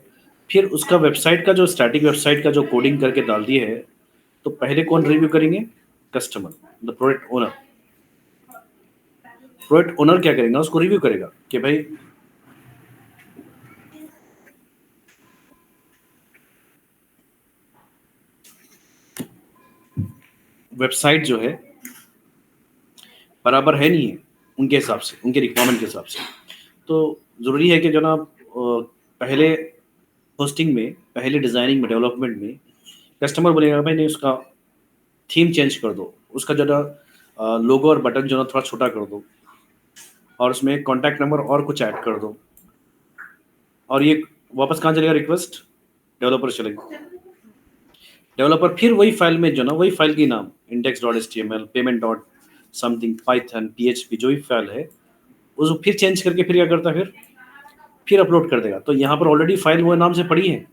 S1: फिर उसका वेबसाइट का जो स्टैटिक वेबसाइट का जो कोडिंग करके डाल दिए है, तो पहले कौन रिव्यू करेंगे? Customer, the product owner. Product owner क्या करेगा? उसको रिव्यू करेगा कि भाई वेबसाइट जो है बराबर है नहीं है उनके हिसाब से, उनके रिक्वायरमेंट के हिसाब से। तो ज़रूरी है कि जो ना पहले होस्टिंग में, पहले डिज़ाइनिंग में, डेवलपमेंट में कस्टमर बोलेगा भाई नहीं उसका थीम चेंज कर दो, उसका जो ना लोगो और बटन जो ना थोड़ा छोटा कर दो, और उसमें कॉन्टैक्ट नंबर और कुछ ऐड कर दो, और ये वापस कहाँ चलेगा रिक्वेस्ट? डेवलपर चलेगा। डेवलपर फिर वही फाइल में जो ना, वही फाइल की नाम index dot HTML, payment dot something, Python, PHP जो भी फाइल है उसको फिर चेंज करके फिर क्या करता है, फिर अपलोड कर देगा। तो यहाँ पर ऑलरेडी फाइल वो नाम से पड़ी है,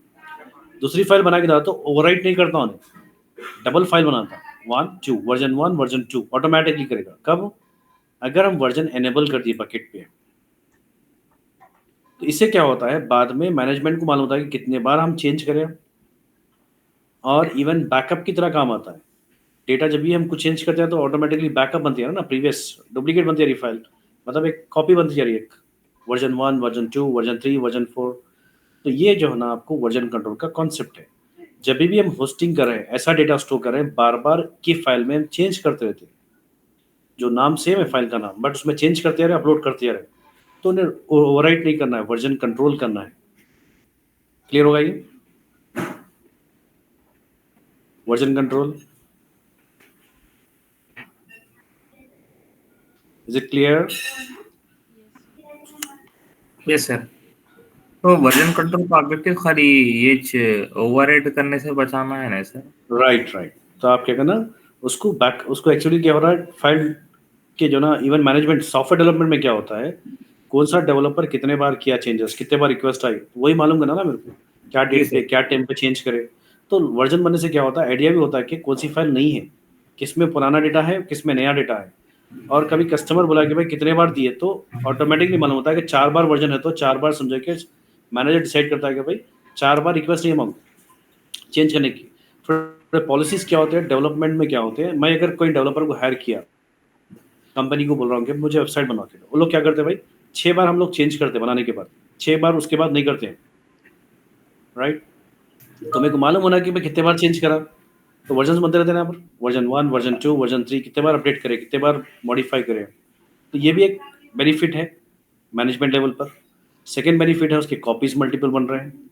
S1: दूसरी फाइल बना के डाला तो ओवरराइट नहीं करता उन्हें, डबल फाइल बनाता, 1 2 वर्जन 1 वर्जन 2 ऑटोमेटिकली करेगा। कब? अगर हम वर्जन एनेबल कर दिए बकेट पे, तो इससे क्या होता है, बाद में मैनेजमेंट को मालूम होता है कि कितने बार हम चेंज करें, और इवन बैकअप की तरह काम आता है। डेटा जब भी हम कुछ चेंज करते हैं तो ऑटोमेटिकली बैकअप बनती है ना, प्रीवियस डुप्लीकेट बनती है रही फाइल, मतलब एक कॉपी बनती जा रही है, एक वर्जन 1 वर्जन 2 वर्जन 3 वर्जन 4। तो ये जो है ना आपको वर्जन कंट्रोल का कॉन्सेप्ट है। जब भी हम होस्टिंग कर रहे हैं, ऐसा डेटा स्टोर कर रहे हैं, बार बार की फाइल में हम चेंज करते रहते हैं, जो नाम सेम है फाइल का नाम, बट उसमें चेंज करते रहे, अपलोड करते रहे, तो उन्हें ओवरराइट नहीं करना है, वर्जन कंट्रोल करना है। क्लियर होगा ये version control? Is it clear?
S2: Yes sir. तो वर्जन कंट्रोल का ऑब्जेक्टिव खाली ये ओवरराइड करने से बचाना है ना सर?
S1: Right right. तो आप क्या करना, उसको बैक, उसको एक्चुअली क्या हो रहा है, फाइल के जो ना इवन मैनेजमेंट सॉफ्टवेयर डेवलपमेंट में क्या होता है, कौन सा डेवलपर कितने बार किया चेंजेस, कितने बार रिक्वेस्ट आई, वही मालूम करना ना मेरे को, क्या
S2: जी
S1: डेट पे
S2: सर।
S1: क्या टाइम पे चेंज करे। तो वर्जन बनने से क्या होता है, आइडिया भी होता है कि कौन सी फाइल नहीं है, किस में पुराना डेटा है, किस में नया डेटा है। और कभी कस्टमर बोला कि भाई कितने बार दिए, तो ऑटोमेटिकली मालूम होता है कि 4 बार वर्जन है, तो 4 बार समझे कि मैनेजर डिसाइड करता है कि भाई 4 बार रिक्वेस्ट नहीं मांगो चेंज करने की। फिर पॉलिसीज क्या होते हैं डेवलपमेंट में, क्या होते हैं, मैं अगर कोई डेवलपर को हायर किया, कंपनी को बोल रहा हूँ कि मुझे वेबसाइट बनवा के दो, वो लोग क्या करते हैं भाई, 6 बार हम लोग चेंज करते हैं बनाने के बाद, 6 बार उसके बाद नहीं करते हैं, राइट। तो मेरे को मालूम होना कि मैं कितने बार चेंज करा, तो वर्जन बनते रहते हैं यहाँ पर, वर्जन 1 वर्जन 2 वर्जन 3, कितने बार अपडेट करें, कितने बार मॉडिफाई करें। तो ये भी एक बेनिफिट है मैनेजमेंट लेवल पर। सेकेंड बेनिफिट है उसके कॉपीज मल्टीपल बन रहे हैं,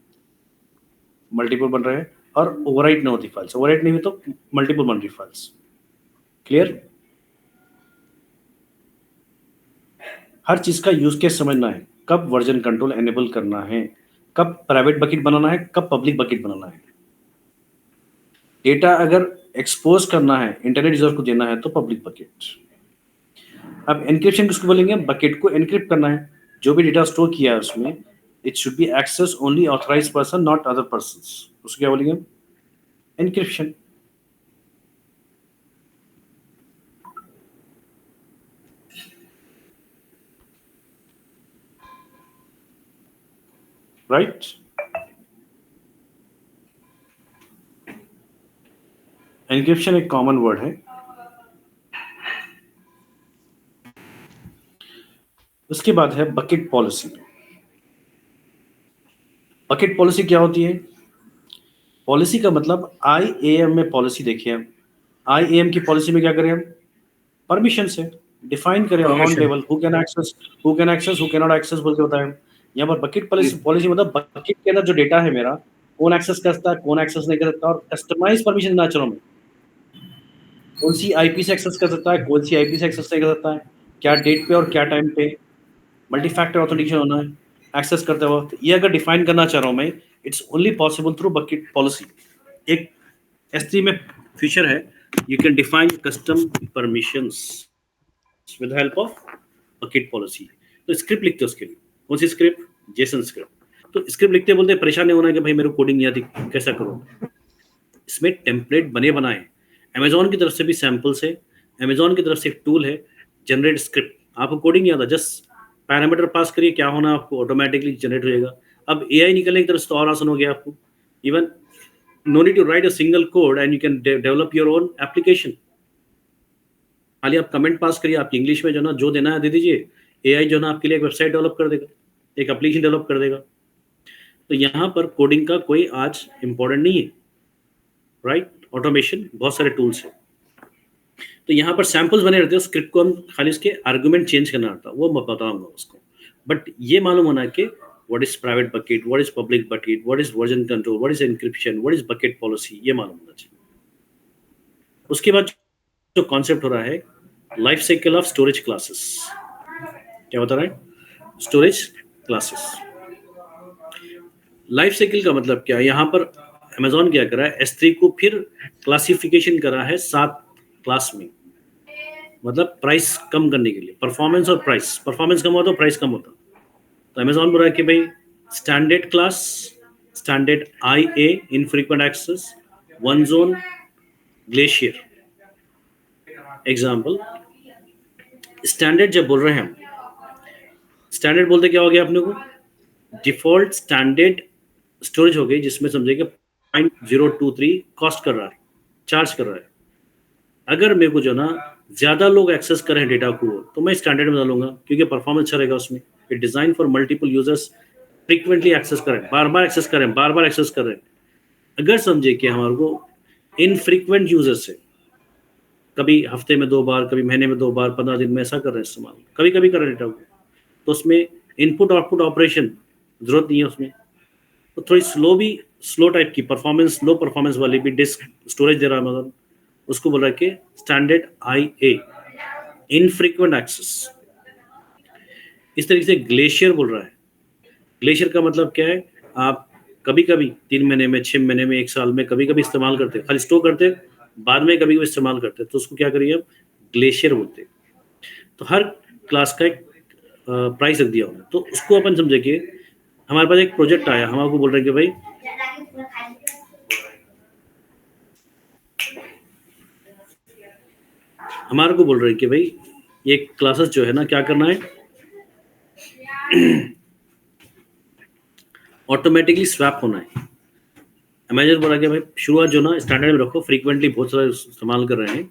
S1: मल्टीपल बन रहे हैं, और ओवरराइट नहीं होती फाइल्स, ओवरराइट नहीं हुई तो मल्टीपल बन रही फाइल्स। क्लियर? हर चीज का यूज केस समझना है, कब वर्जन कंट्रोल एनेबल करना है, कब प्राइवेट बकेट बनाना है, कब पब्लिक बकेट बनाना है। डेटा अगर एक्सपोज करना है, इंटरनेट यूजर को देना है, तो पब्लिक बकेट। अब एनक्रिप्शन किसको बोलेंगे? बकेट को एनक्रिप्ट करना है, जो भी डेटा स्टोर किया है उसमें, it should be access only authorise person not other person, उसको क्या बोलेंगे? एनक्रिप्शन। राइट। एन्क्रिप्शन एक कॉमन वर्ड है। उसके बाद है बकेट पॉलिसी। बकेट पॉलिसी क्या होती है? पॉलिसी का मतलब IAM में पॉलिसी देखिए हम। IAM की पॉलिसी में क्या करें हम? परमिशन से डिफाइन करें account
S2: permission.
S1: Level, who can access, who can access, who can not access बोल के बताएं हम। यहाँ पर बकेट पॉलिसी, पॉलिसी मतलब बकेट के अंदर जो डेटा है मेरा, कौन एक्सेस करता है, कौन एक्सेस नहीं कर सकता, और कस्टमाइज परमिशन देना चाह रहा हूं मैं। कौन सी आईपी से एक्सेस कर सकता है, कौन सी आईपी से एक्सेस नहीं कर सकता है, क्या डेट पे और क्या टाइम पे, मल्टी फैक्टर ऑथेंटिकेशन होना है एक्सेस करते वक्त, ये अगर डिफाइन करना चाह रहा हूँ मैं, it's only possible through bucket policy. एक S3 में फीचर है, you can define custom permissions with help of bucket policy. तो स्क्रिप्ट लिखते हो उसके लिए। कौन सी स्क्रिप्ट? Jason script. तो स्क्रिप्ट लिखते बोलते परेशान नहीं होना कि भाई मेरे कोडिंग नहीं आती, कैसा करूँ। इसमें टेम्पलेट बने बनाए, अमेजोन की तरफ से भी सैम्पल्स है, अमेजोन की तरफ से एक टूल है जनरेट स्क्रिप्ट। आपको कोडिंग नहीं आता, जस्ट पैरामीटर पास करिए, क्या होना आपको ऑटोमेटिकली जनरेट हो जाएगा। अब AI निकलने की तरफ से तो और आसान हो गया आपको। Even no need to write a single code and you can develop your own application. खाली आप कमेंट पास करिए, आपकी इंग्लिश में जो ना जो देना है दे दीजिए, AI जो ना आपके लिए एक वेबसाइट डेवलप कर देगा, एक एप्लीकेशन डेवलप कर देगा। तो यहाँ पर कोडिंग का कोई आज इंपॉर्टेंट नहीं है, राइट। ऑटोमेशन बहुत सारे टूल्स हैं। तो यहाँ पर सैम्पल्स बने रहते हैं, स्क्रिप्ट को हम खाली उसके आर्गुमेंट चेंज करना आता है, वो मैं बताऊंगा उसको। बट ये मालूम होना है कि what is private bucket, what is public bucket, what is version control, what is encryption, what is bucket policy, ये मालूम होना चाहिए। उसके बाद जो कॉन्सेप्ट हो रहा है, life cycle of storage classes. क्या बता रहा है? Storage classes. लाइफ साइकिल का मतलब क्या है? यहाँ पर अमेजोन क्या करा है, S3 को फिर क्लासिफिकेशन करा है 7 क्लास में। मतलब प्राइस कम करने के लिए, परफॉर्मेंस और प्राइस, परफॉर्मेंस कम होता तो प्राइस कम होता। तो अमेजोन बोल रहा है कि भाई standard class, standard IA infrequent access, one zone, glacier. Example, standard जब बोल रहे हैं हम, स्टैंडर्ड बोलते क्या हो गया अपने को? डिफॉल्ट स्टैंडर्ड स्टोरेज हो गई, जिसमें समझे कि 0.023 कॉस्ट कर रहा है, चार्ज कर रहा है। अगर मेरे को जो ना ज्यादा लोग एक्सेस करें डेटा को, तो मैं स्टैंडर्ड में डालूंगा, क्योंकि परफॉर्मेंस अच्छा रहेगा उसमें। It design for multiple users, frequently access करें, बार बार एक्सेस करें, बार बार एक्सेस करें। अगर समझे कि हमारे को इनफ्रीक्वेंट यूजर्स है, कभी हफ्ते में 2 बार, कभी महीने में 2 बार, 15 दिन में ऐसा कर रहे हैं इस्तेमाल, कभी कभी कर रहे हैं डेटा को, तो उसमें इनपुट आउटपुट ऑपरेशन जरूरत नहीं है उसमें। तो थोड़ी स्लो भी, स्लो टाइप की परफॉर्मेंस, लो परफॉर्मेंस वाली भी डिस्क स्टोरेज दे रहा है मतलब, उसको बोल रहा है कि स्टैंडर्ड IA इनफ्रीक्वेंट एक्सेस। इस तरीके से ग्लेशियर बोल रहा है। ग्लेशियर का मतलब क्या है? आप कभी कभी 3 महीने में, 6 महीने में, 1 साल में कभी कभी इस्तेमाल करते, खाली स्टोर करते, बाद में कभी कभी इस्तेमाल करते, तो उसको क्या करिए, हम ग्लेशियर बोलते हैं। तो हर क्लास का एक प्राइस रख दिया होगा, तो उसको अपन समझे कि हमारे पास एक प्रोजेक्ट आया, हम आपको बोल रहे हैं कि भाई हमारे को बोल रहे हैं कि भाई ये क्लासेस जो है ना, क्या करना है, ऑटोमेटिकली स्वैप होना है। अमेजन बोला कि भाई शुरुआत जो ना स्टैंडर्ड में रखो, फ्रीक्वेंटली बहुत सारा इस्तेमाल कर रहे हैं,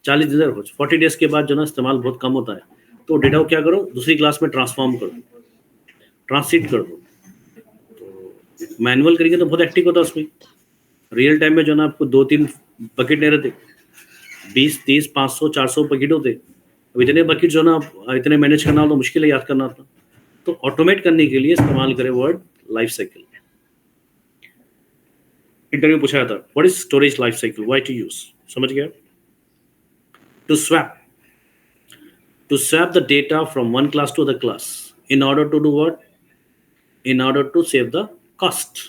S1: 40 दिन रखो, 40 डेज के बाद जो ना इस्तेमाल बहुत कम होता है, तो डेटा को क्या करो, दूसरी क्लास में ट्रांसफॉर्म कर दो, ट्रांसलेट कर दो। तो मैनुअल करेंगे तो बहुत एक्टिव होता है उसमें। रियल टाइम में जो ना आपको 2-3 बकेट नहीं रहते, 20, 30, 500, 400 बकेट होते। अब इतने बकेट जो ना इतने मैनेज करना हो तो मुश्किल है, याद करना था। तो ऑटोमेट करने के लिए इस्तेमाल करें वर्ड लाइफ साइकिल। इंटरव्यू पूछा था, what is storage life cycle, why to use, समझ गया? To swap, to swap the data from one class to the class in order to do what? In order to save the cost.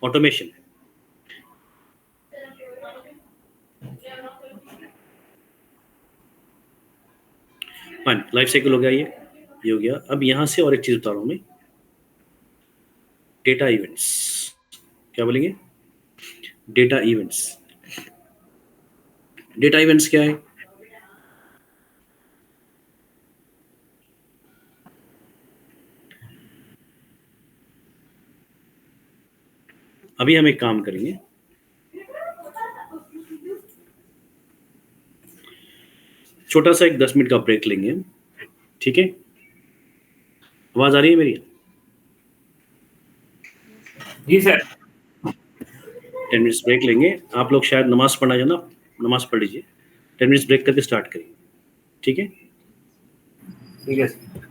S1: Automation. Fine, life cycle हो गया ये हो गया। अब यहां से और एक चीज बता रहा हूं मैं, डेटा इवेंट्स। क्या बोलेंगे? Data events. डेटा इवेंट्स क्या है? अभी हम एक काम करेंगे, छोटा सा एक 10 मिनट का ब्रेक लेंगे, ठीक है? आवाज आ रही है मेरी?
S2: जी सर।
S1: 10 मिनट्स ब्रेक लेंगे, आप लोग शायद नमाज पढ़ना जाना, नमाज पढ़ लीजिए, 10 मिनट्स ब्रेक करके स्टार्ट करिए, ठीक है?
S2: ठीक है सर।